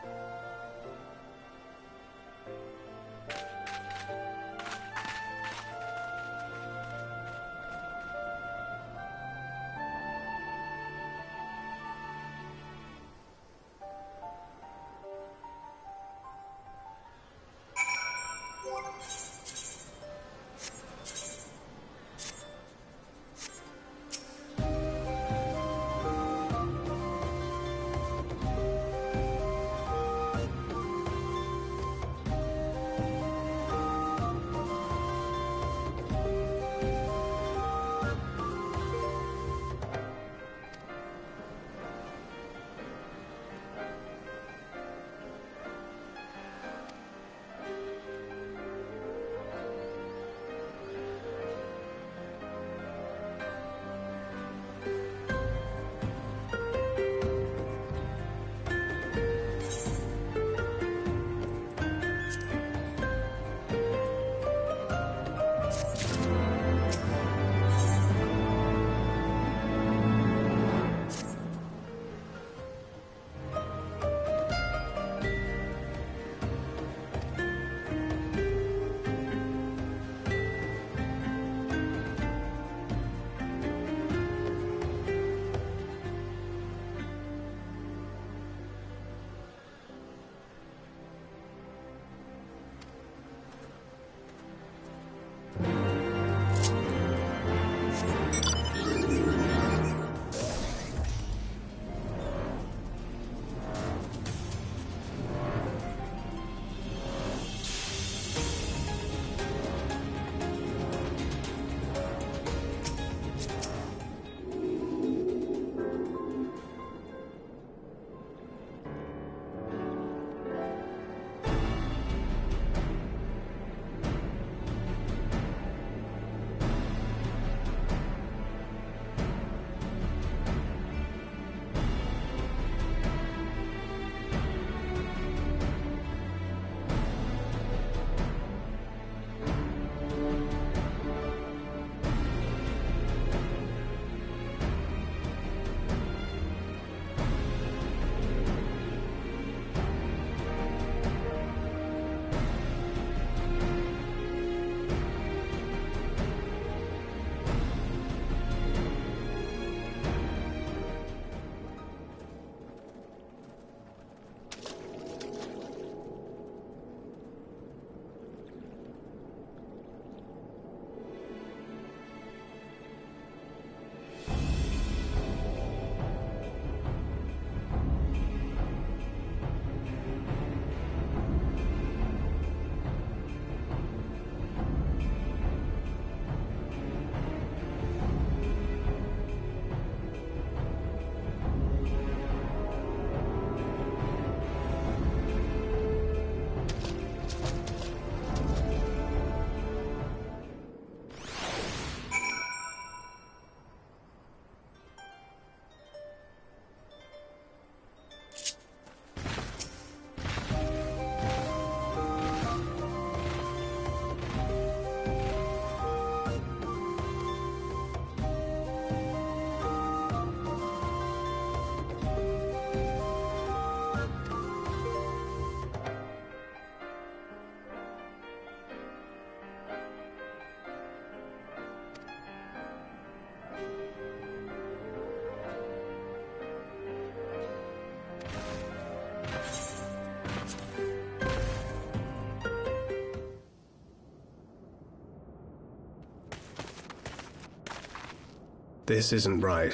This isn't right.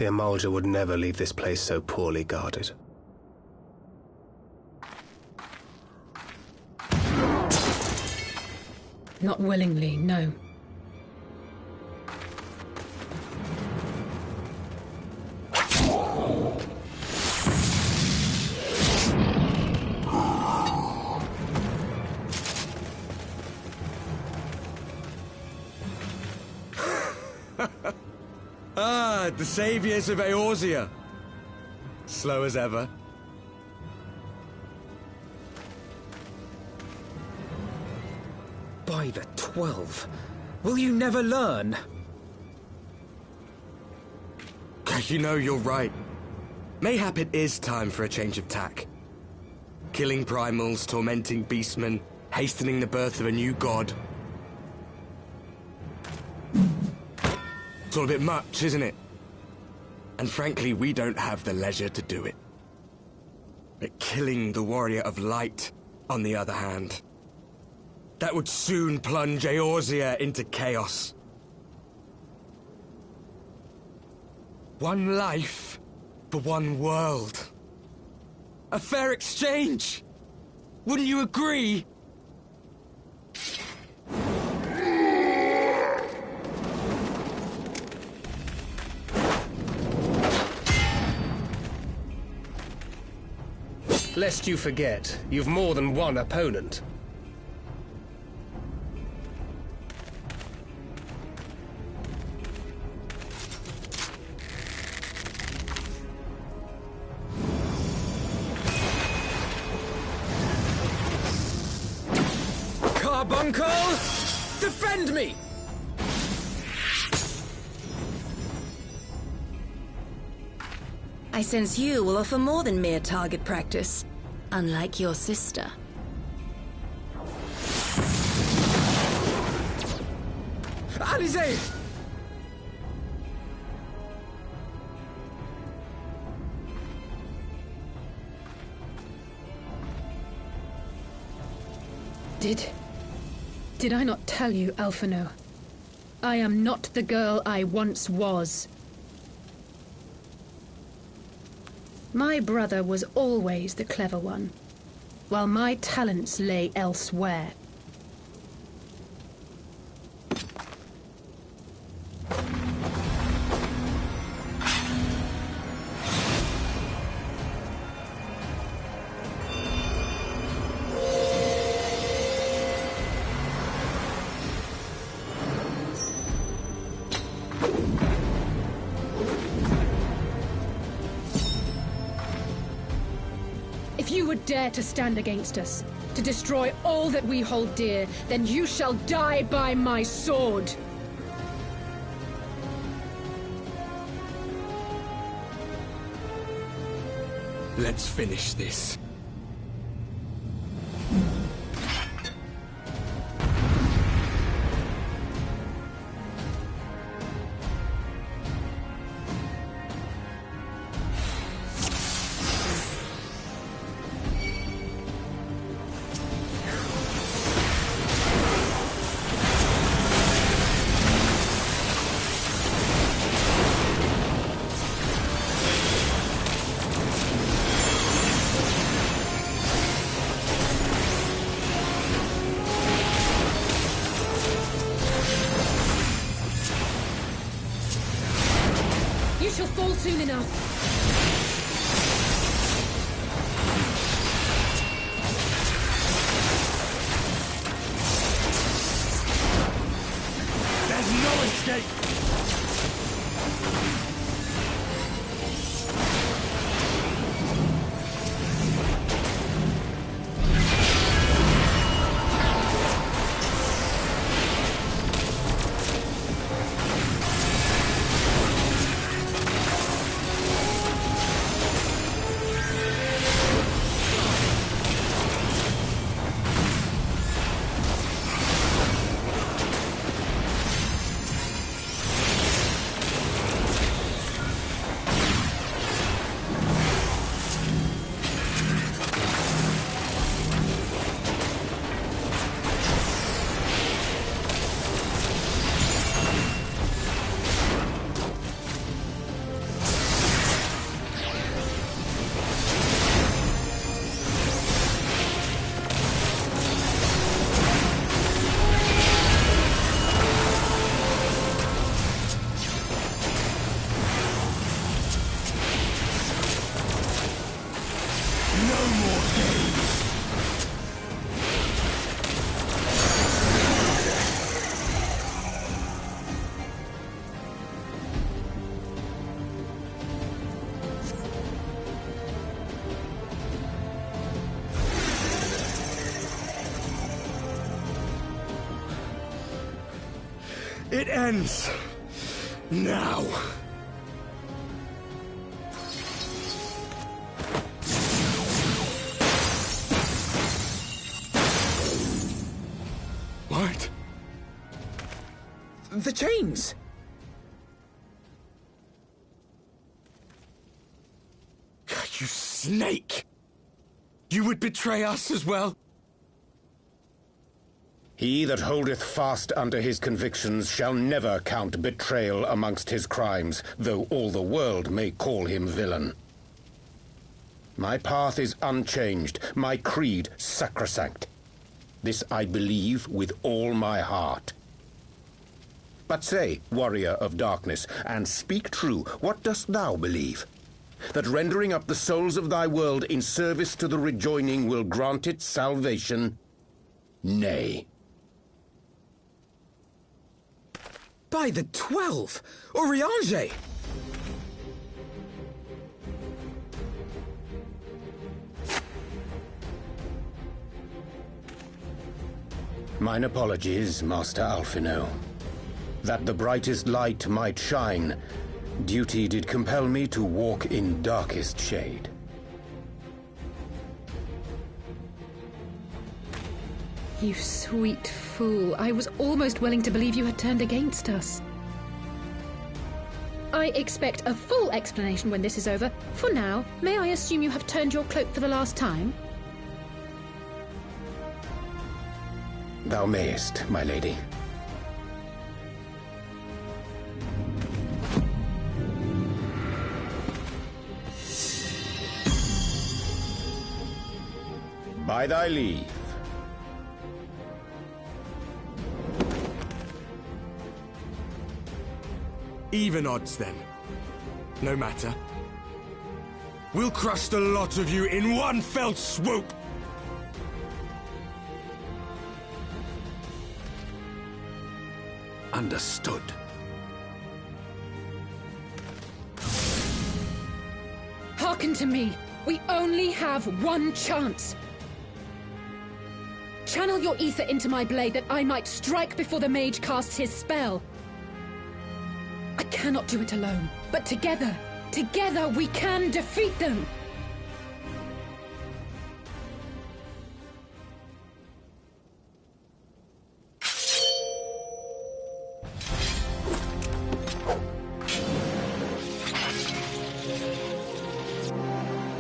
The Amulja would never leave this place so poorly guarded. Not willingly, no. The saviors of Eorzea. Slow as ever. By the 12, will you never learn? You know, you're right. Mayhap it is time for a change of tack. Killing primals, tormenting beastmen, hastening the birth of a new god. It's all a bit much, isn't it? And frankly, we don't have the leisure to do it. But killing the Warrior of Light, on the other hand, that would soon plunge Eorzea into chaos. One life for one world. A fair exchange! Wouldn't you agree? Lest you forget, you've more than one opponent. Carbuncle! Defend me! I sense you will offer more than mere target practice, unlike your sister. Alizé! Did I not tell you, Alphino? I am not the girl I once was. My brother was always the clever one, while my talents lay elsewhere. If you would dare to stand against us, to destroy all that we hold dear, then you shall die by my sword! Let's finish this. You shall fall soon enough. There's no escape! It ends now. What? The chains! You snake! You would betray us as well? He that holdeth fast unto his convictions shall never count betrayal amongst his crimes, though all the world may call him villain. My path is unchanged, my creed sacrosanct. This I believe with all my heart. But say, warrior of darkness, and speak true, what dost thou believe? That rendering up the souls of thy world in service to the rejoining will grant it salvation? Nay. By the 12! Oriange! Mine apologies, Master Alphino. That the brightest light might shine, duty did compel me to walk in darkest shade. You sweet fool. I was almost willing to believe you had turned against us. I expect a full explanation when this is over. For now, may I assume you have turned your cloak for the last time? Thou mayest, my lady. By thy leave. Even odds, then. No matter. We'll crush the lot of you in one fell swoop! Understood. Hearken to me. We only have one chance. Channel your ether into my blade that I might strike before the mage casts his spell. I cannot do it alone, but together we can defeat them!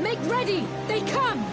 Make ready! They come!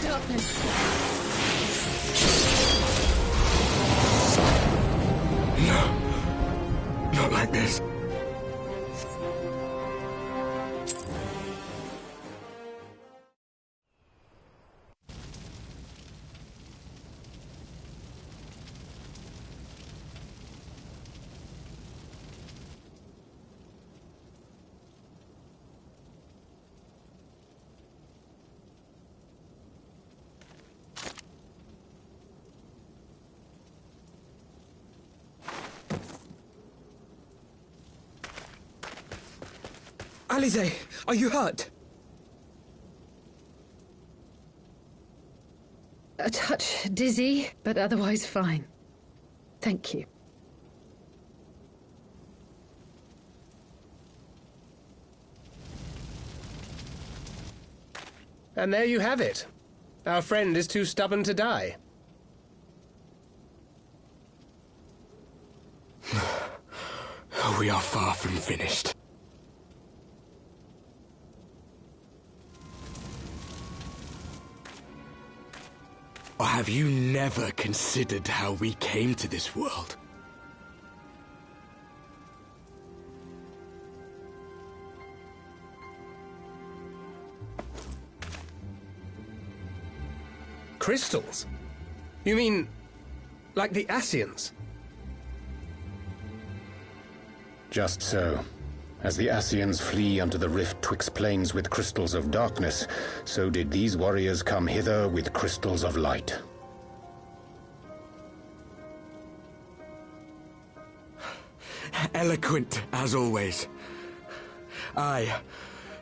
darkness. No. Not like this. Alize, are you hurt? A touch dizzy, but otherwise fine. Thank you. And there you have it. Our friend is too stubborn to die. We are far from finished. Or have you never considered how we came to this world? Crystals? You mean, like the Ascians? Just so. As the Ascians flee unto the rift twixt planes with crystals of darkness, so did these warriors come hither with crystals of light. Eloquent, as always. Aye,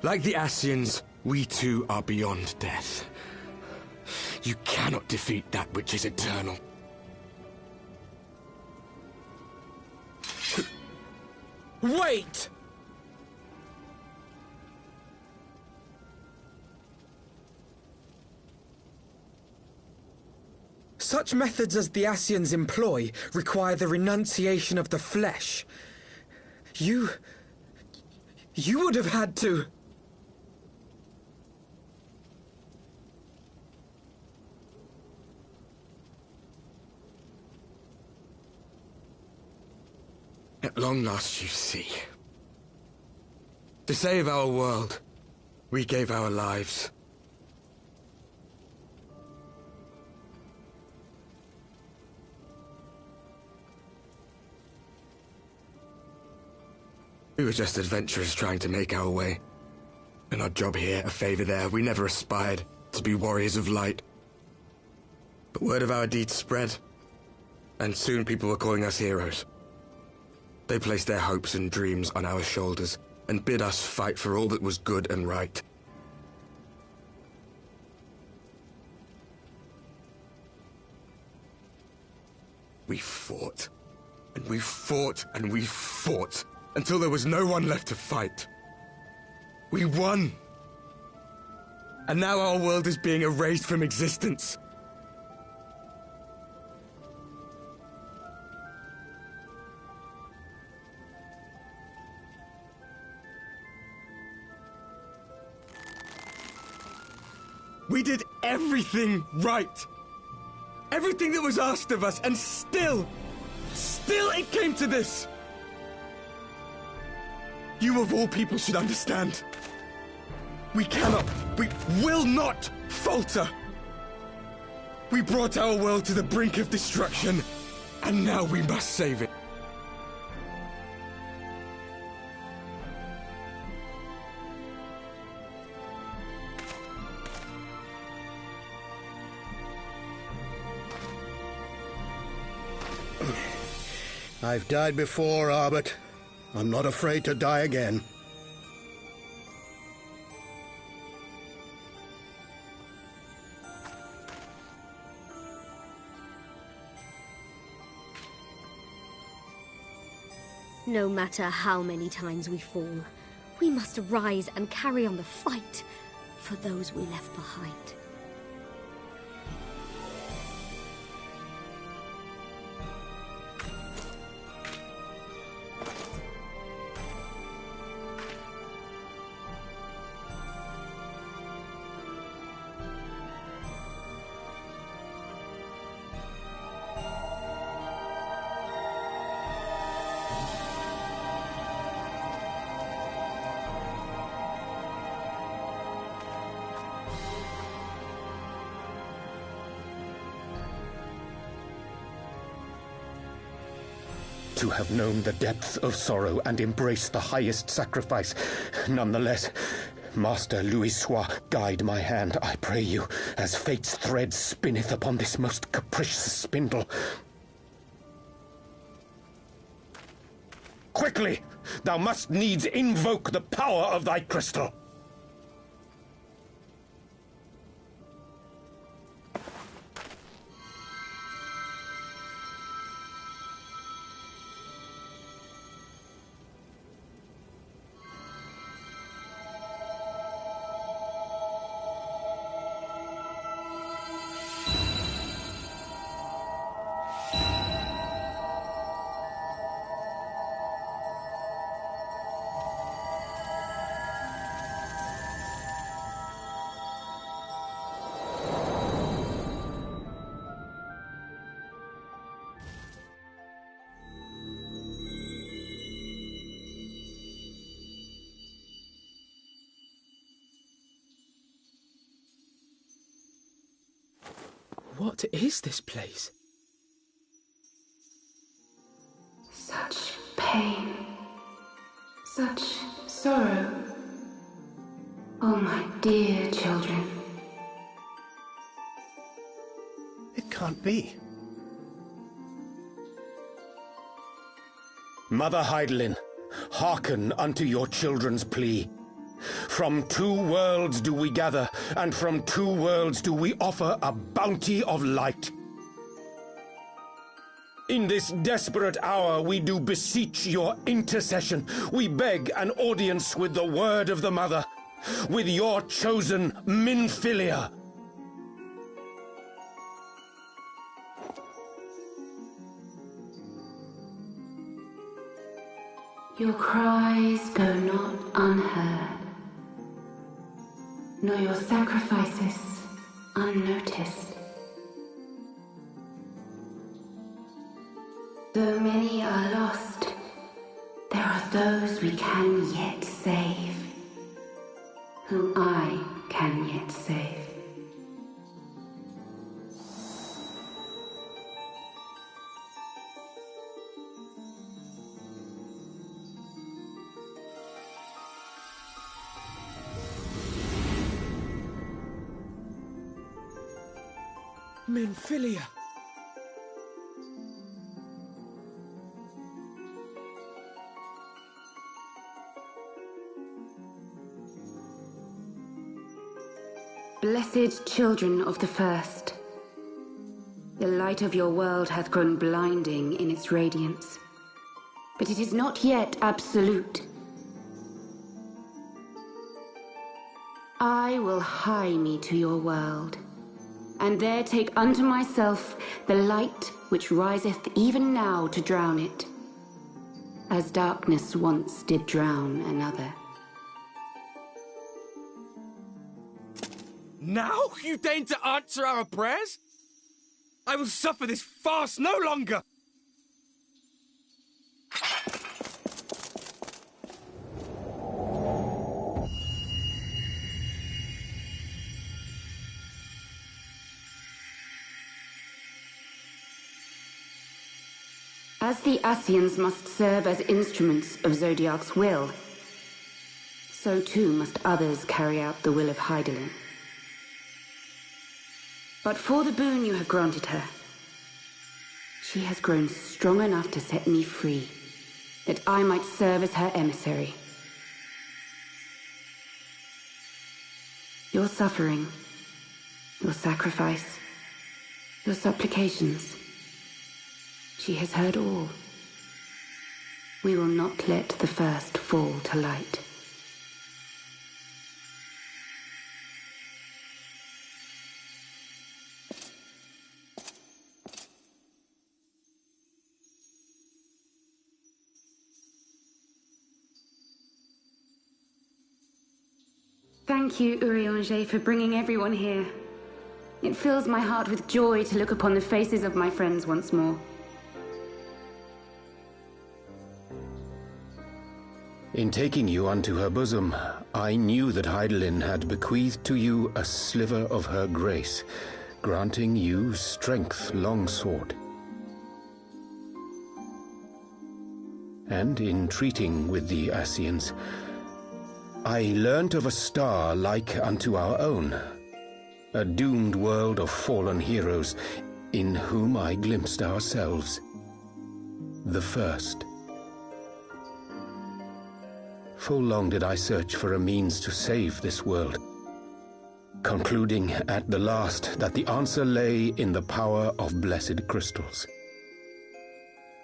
like the Ascians, we too are beyond death. You cannot defeat that which is eternal. Wait! Such methods as the Ascians employ require the renunciation of the flesh. You would have had to... At long last, you see. To save our world, we gave our lives. We were just adventurers trying to make our way. An odd job here, a favor there. We never aspired to be warriors of light. But word of our deeds spread, and soon people were calling us heroes. They placed their hopes and dreams on our shoulders, and bid us fight for all that was good and right. We fought, and we fought, and we fought, until there was no one left to fight. We won! And now our world is being erased from existence. We did everything right. Everything that was asked of us, and still it came to this. You of all people should understand. We will not falter. We brought our world to the brink of destruction, and now we must save it. I've died before, Arbet. I'm not afraid to die again. No matter how many times we fall, we must rise and carry on the fight for those we left behind. to have known the depth of sorrow and embraced the highest sacrifice. Nonetheless, Master Louis-Soix, guide my hand, I pray you, as fate's thread spinneth upon this most capricious spindle. Quickly! Thou must needs invoke the power of thy crystal! What is this place? Such pain. Such sorrow. Oh, my dear children. It can't be. Mother Heidelin, hearken unto your children's plea. From two worlds do we gather, and from two worlds do we offer a bounty of light. In this desperate hour we do beseech your intercession. We beg an audience with the word of the Mother, with your chosen Minfilia. Your cries go not unheard, nor your sacrifices unnoticed. Though many are lost, there are those we can yet save, whom I can yet save. Minfilia. Blessed children of the First, the light of your world hath grown blinding in its radiance, but it is not yet absolute. I will hie me to your world, and there take unto myself the light which riseth even now to drown it, as darkness once did drown another. Now you deign to answer our prayers? I will suffer this farce no longer! As the Ascians must serve as instruments of Zodiark's will, so too must others carry out the will of Heidelin. But for the boon you have granted her, she has grown strong enough to set me free, that I might serve as her emissary. Your suffering, your sacrifice, your supplications, she has heard all. We will not let the first fall to light. Thank you, Urianger, for bringing everyone here. It fills my heart with joy to look upon the faces of my friends once more. In taking you unto her bosom, I knew that Heidelin had bequeathed to you a sliver of her grace, granting you strength long sought. and in treating with the Ascians, I learnt of a star like unto our own, a doomed world of fallen heroes in whom I glimpsed ourselves, the first. Full long did I search for a means to save this world, concluding at the last that the answer lay in the power of blessed crystals.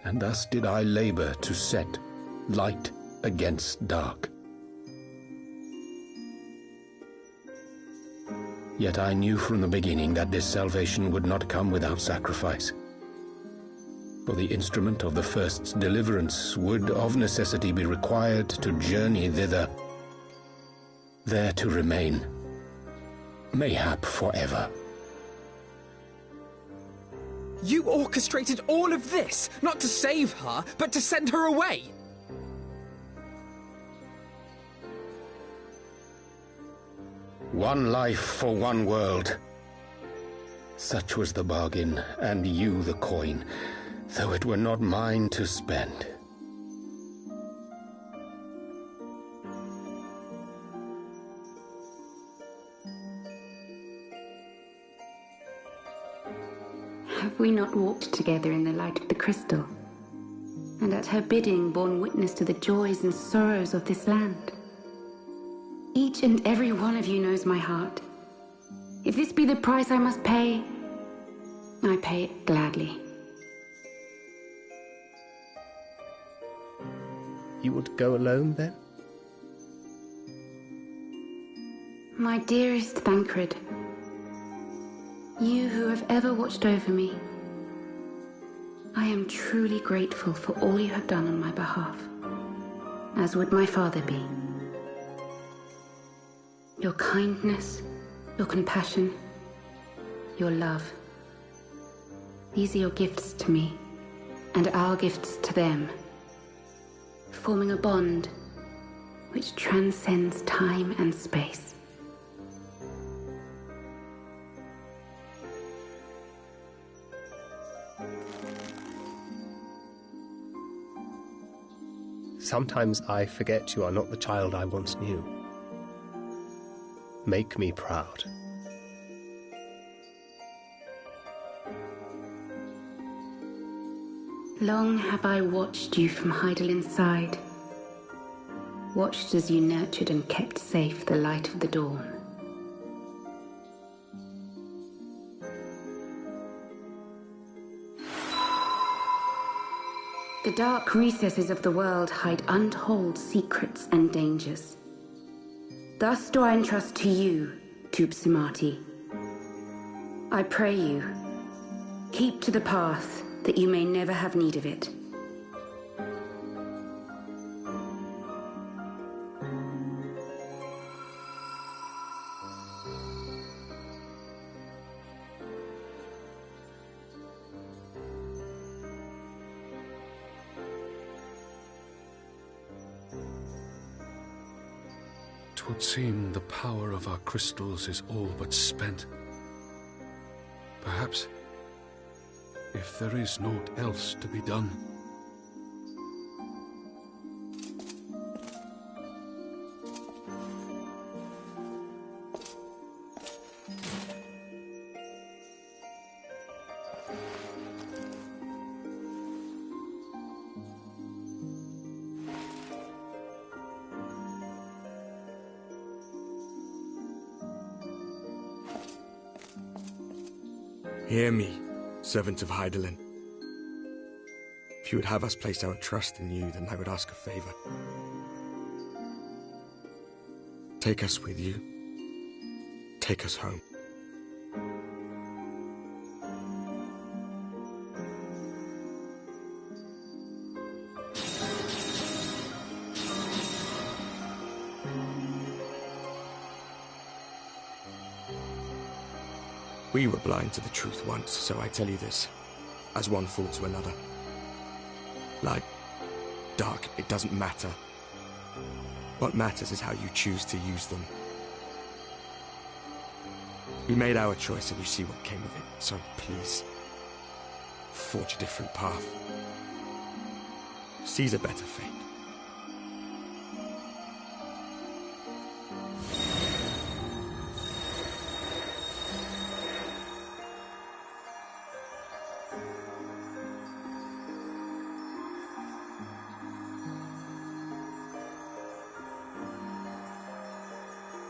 And thus did I labor to set light against dark. Yet I knew from the beginning that this salvation would not come without sacrifice. For the instrument of the first's deliverance would of necessity be required to journey thither, there to remain, mayhap forever. You orchestrated all of this, not to save her, but to send her away! One life for one world. Such was the bargain, and you the coin, though it were not mine to spend. Have we not walked together in the light of the crystal, and at her bidding borne witness to the joys and sorrows of this land? Each and every one of you knows my heart. If this be the price I must pay, I pay it gladly. You would go alone, then? My dearest Thancred, you who have ever watched over me, I am truly grateful for all you have done on my behalf, as would my father be. Your kindness, your compassion, your love. These are your gifts to me, and our gifts to them, forming a bond which transcends time and space. Sometimes I forget you are not the child I once knew. Make me proud. Long have I watched you from Hydalin's side, watched as you nurtured and kept safe the light of the dawn. The dark recesses of the world hide untold secrets and dangers. Thus do I entrust to you, Tupsimati. I pray you, keep to the path that you may never have need of it. Twould seem the power of our crystals is all but spent. Perhaps, if there is naught else to be done. Hear me, servant of Hydaelyn. If you would have us place our trust in you, then I would ask a favor. Take us with you. Take us home. We were blind to the truth once, so I tell you this, as one fool to another. Light, dark, it doesn't matter. What matters is how you choose to use them. We made our choice and you see what came of it, so please, forge a different path. sees a better fate.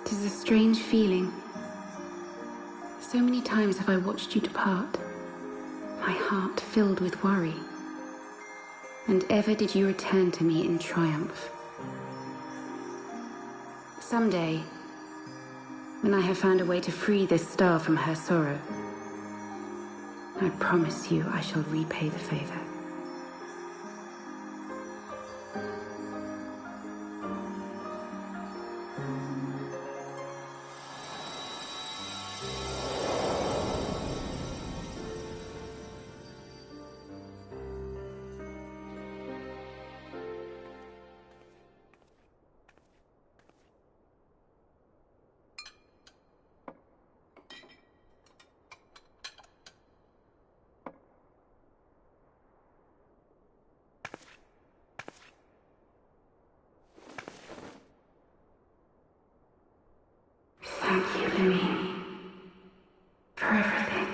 It is a strange feeling. So many times have I watched you depart, my heart filled with worry. And ever did you return to me in triumph. Someday, when I have found a way to free this star from her sorrow, I promise you I shall repay the favor. Thank you, Louis, for everything.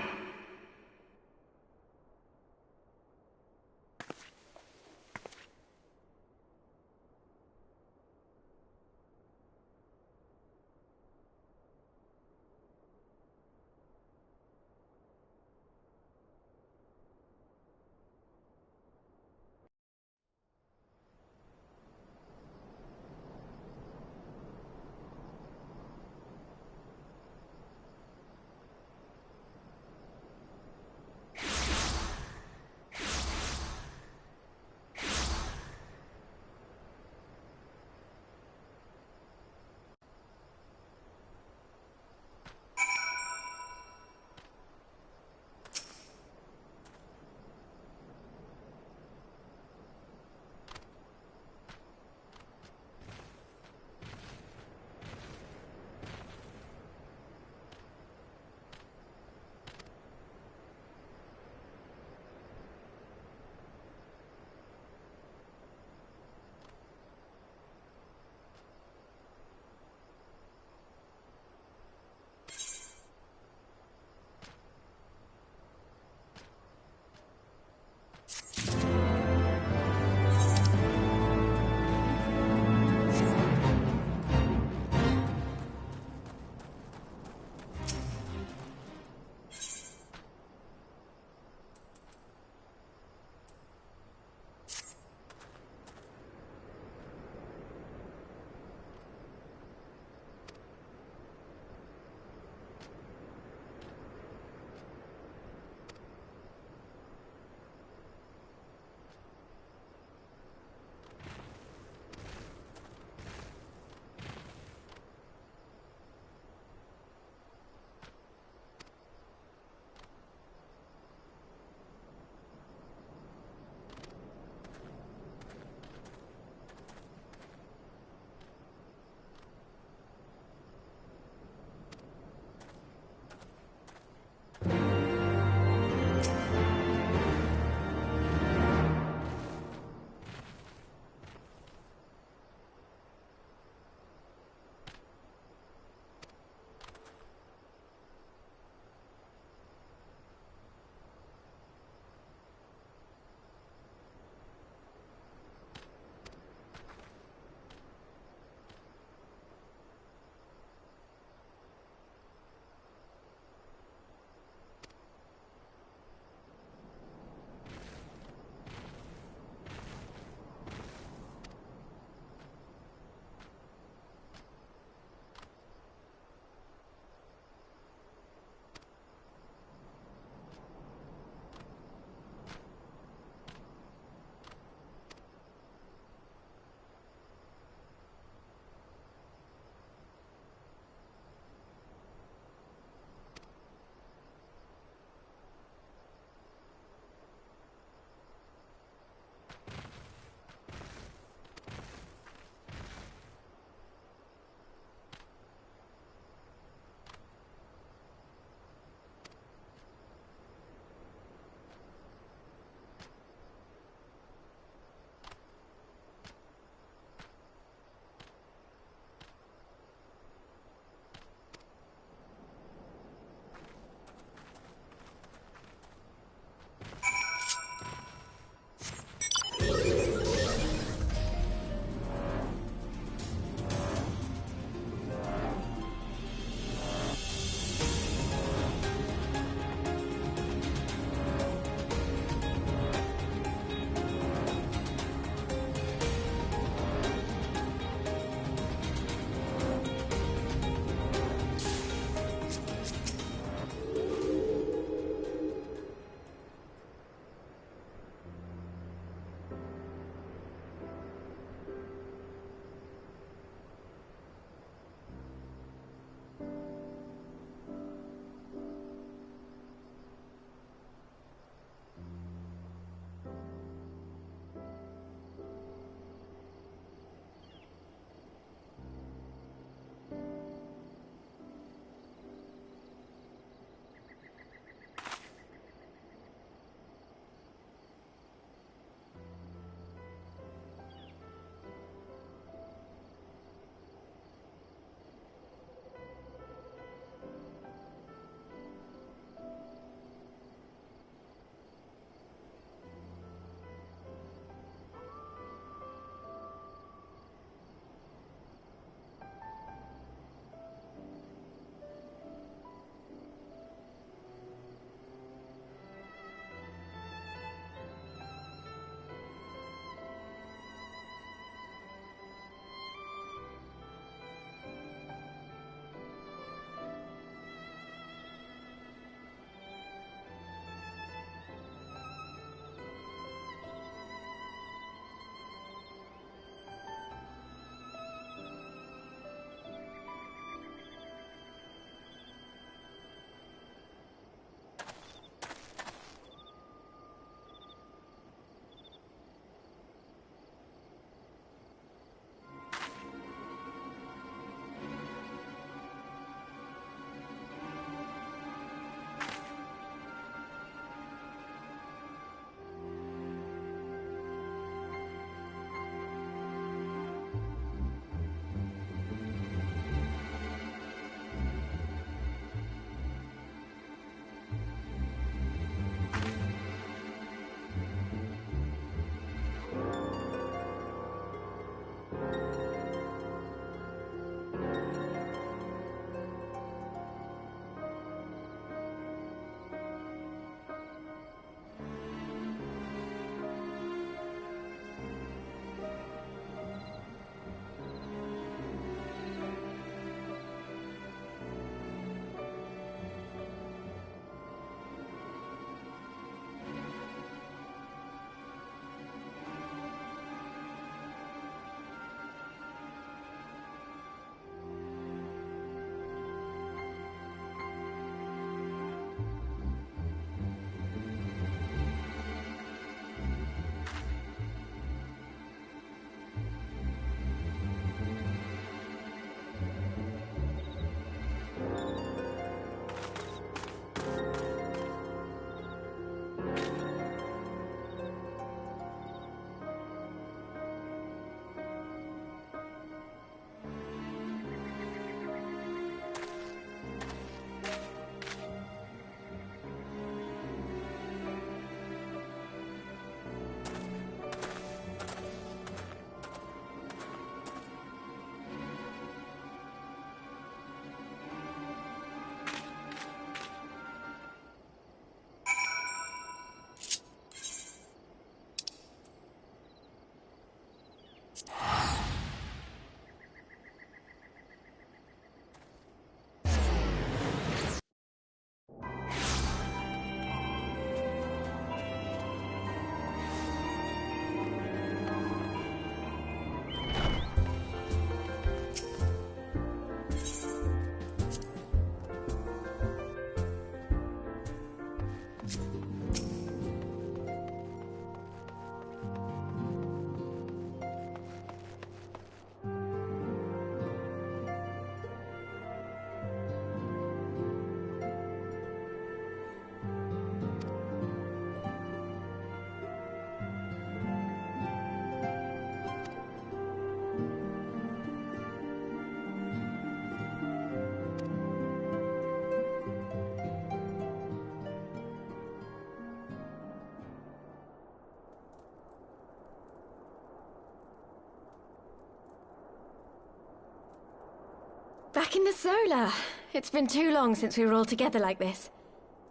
Back in the Solar. It's been too long since we were all together like this.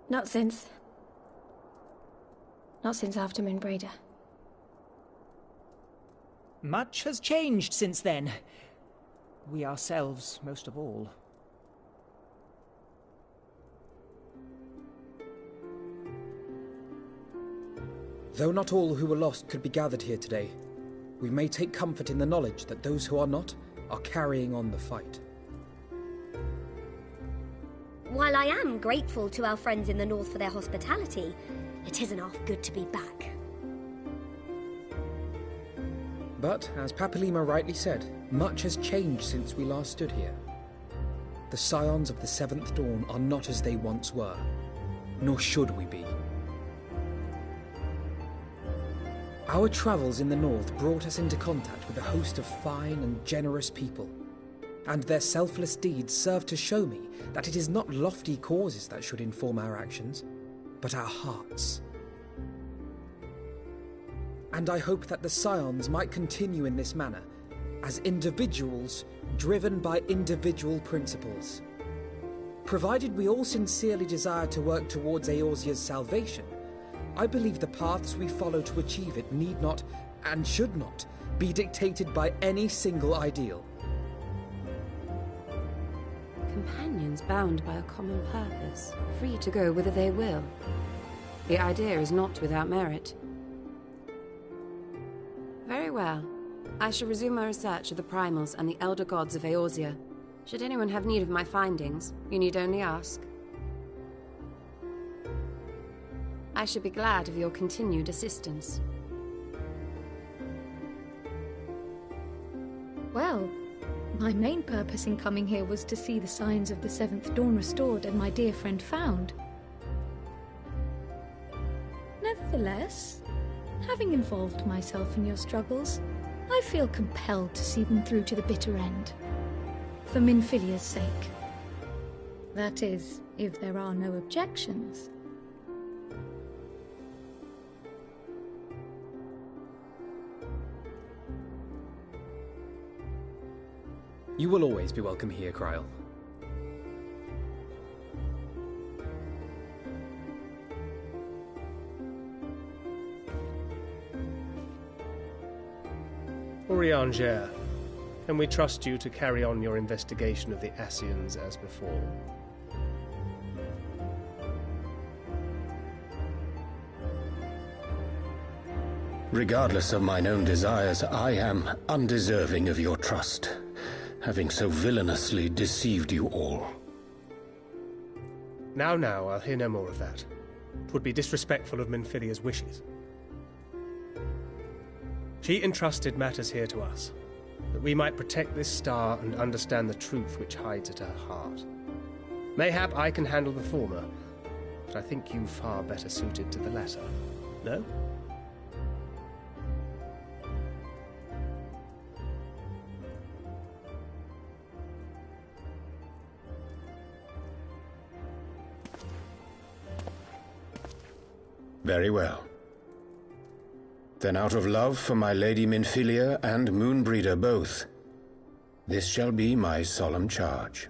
Not since after Moonbreeder. Much has changed since then. We ourselves, most of all. Though not all who were lost could be gathered here today, we may take comfort in the knowledge that those who are not are carrying on the fight. While I am grateful to our friends in the north for their hospitality, it isn't half good to be back. But, as Papalima rightly said, much has changed since we last stood here. The Scions of the Seventh Dawn are not as they once were, nor should we be. Our travels in the north brought us into contact with a host of fine and generous people, and their selfless deeds serve to show me that it is not lofty causes that should inform our actions, but our hearts. And I hope that the Scions might continue in this manner, as individuals driven by individual principles. Provided we all sincerely desire to work towards Eorzea's salvation, I believe the paths we follow to achieve it need not, and should not, be dictated by any single ideal. Companions bound by a common purpose, free to go whither they will. The idea is not without merit. Very well. I shall resume my research of the primals and the elder gods of Eorzea. Should anyone have need of my findings, you need only ask. I should be glad of your continued assistance. Well, my main purpose in coming here was to see the signs of the Seventh Dawn restored and my dear friend found. Nevertheless, having involved myself in your struggles, I feel compelled to see them through to the bitter end. For Minfilia's sake. That is, if there are no objections. You will always be welcome here, Kryl. Urianger, can we trust you to carry on your investigation of the Ascians as before? Regardless of mine own desires, I am undeserving of your trust, having so villainously deceived you all. Now, I'll hear no more of that. 'Twould be disrespectful of Minfilia's wishes. She entrusted matters here to us, that we might protect this star and understand the truth which hides at her heart. Mayhap I can handle the former, but I think you far better suited to the latter. No? Very well. Then out of love for my Lady Minfilia and Moonbreeder both, this shall be my solemn charge.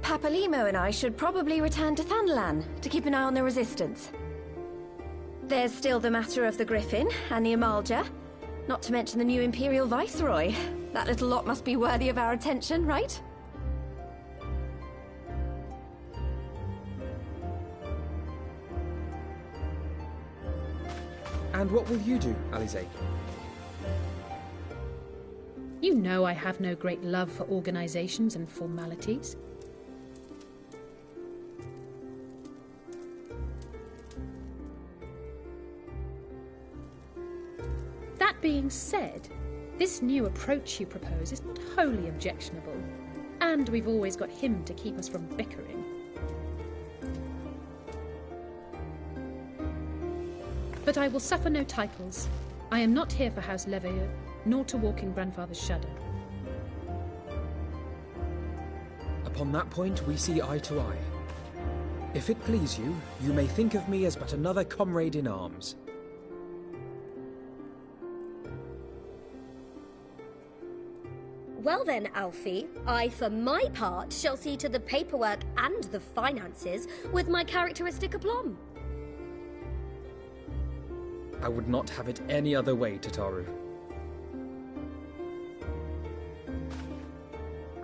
Papalimo and I should probably return to Thanalan to keep an eye on the Resistance. There's still the matter of the Griffin and the Amalja, not to mention the new Imperial Viceroy. That little lot must be worthy of our attention, right? And what will you do, Alize? You know I have no great love for organizations and formalities. That being said, this new approach you propose is not wholly objectionable, and we've always got him to keep us from bickering. But I will suffer no titles. I am not here for House Leveilleur, nor to walk in Grandfather's shadow. Upon that point, we see eye to eye. If it please you, you may think of me as but another comrade in arms. Well then, Alfie, I for my part shall see to the paperwork and the finances with my characteristic aplomb. I would not have it any other way, Tataru.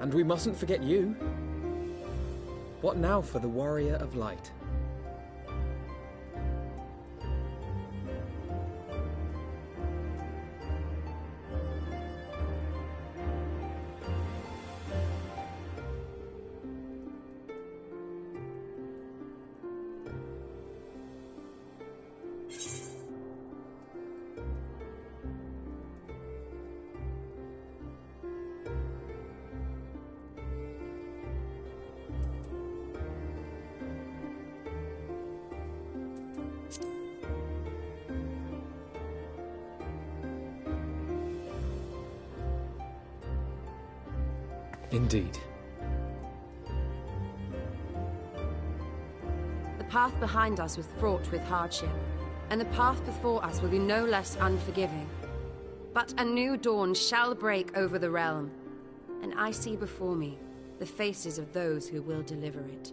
And we mustn't forget you. What now for the Warrior of Light? Indeed. The path behind us was fraught with hardship, and the path before us will be no less unforgiving. But a new dawn shall break over the realm, and I see before me the faces of those who will deliver it.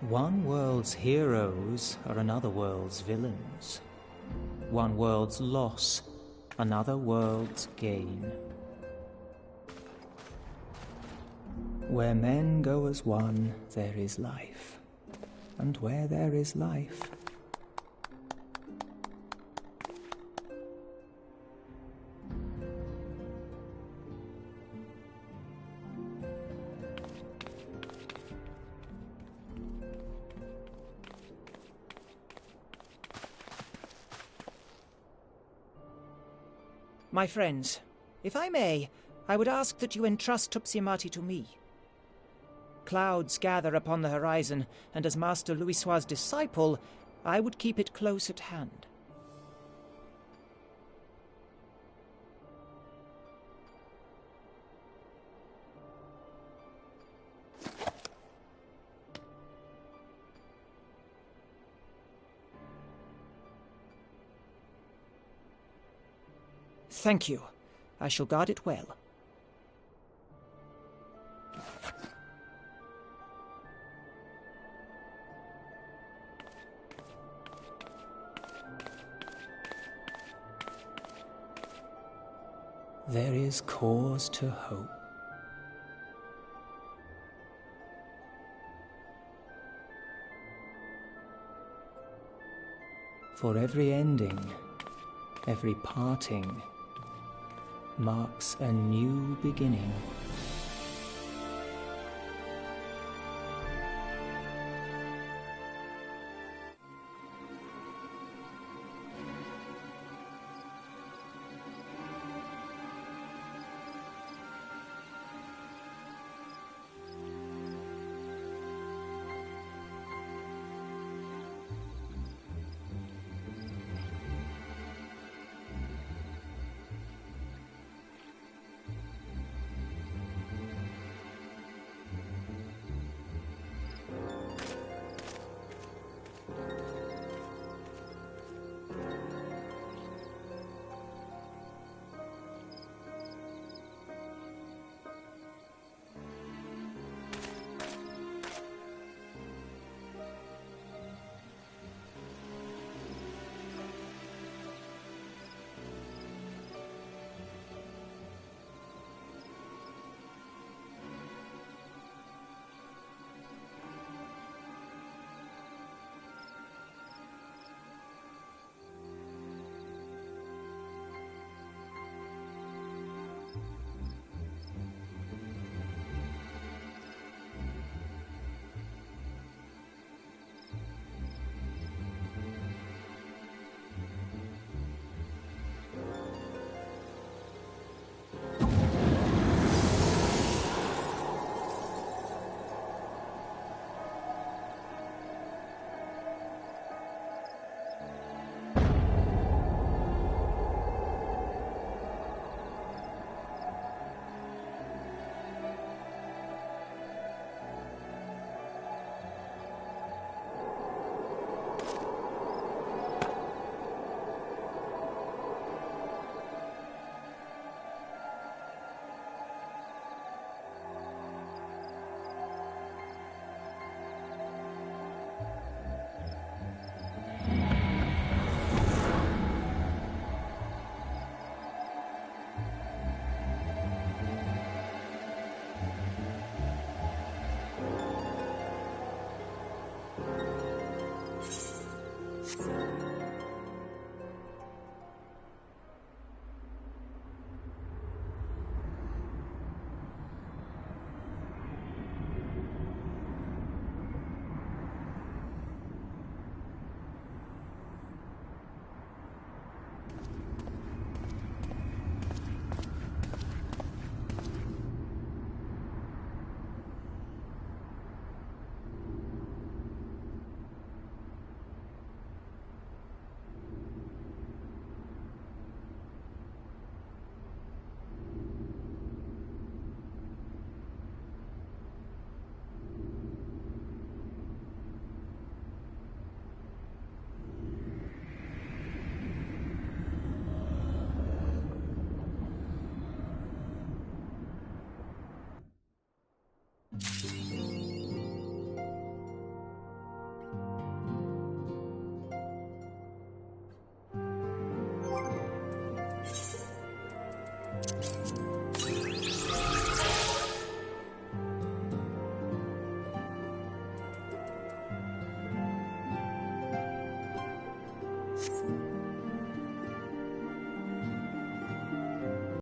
One world's heroes are another world's villains. One world's loss, another world's gain. Where men go as one, there is life. And where there is life, my friends, if I may, I would ask that you entrust Tupsimati to me. Clouds gather upon the horizon, and as Master Louisoix's disciple, I would keep it close at hand. Thank you. I shall guard it well. There is cause to hope. For every ending, every parting, marks a new beginning.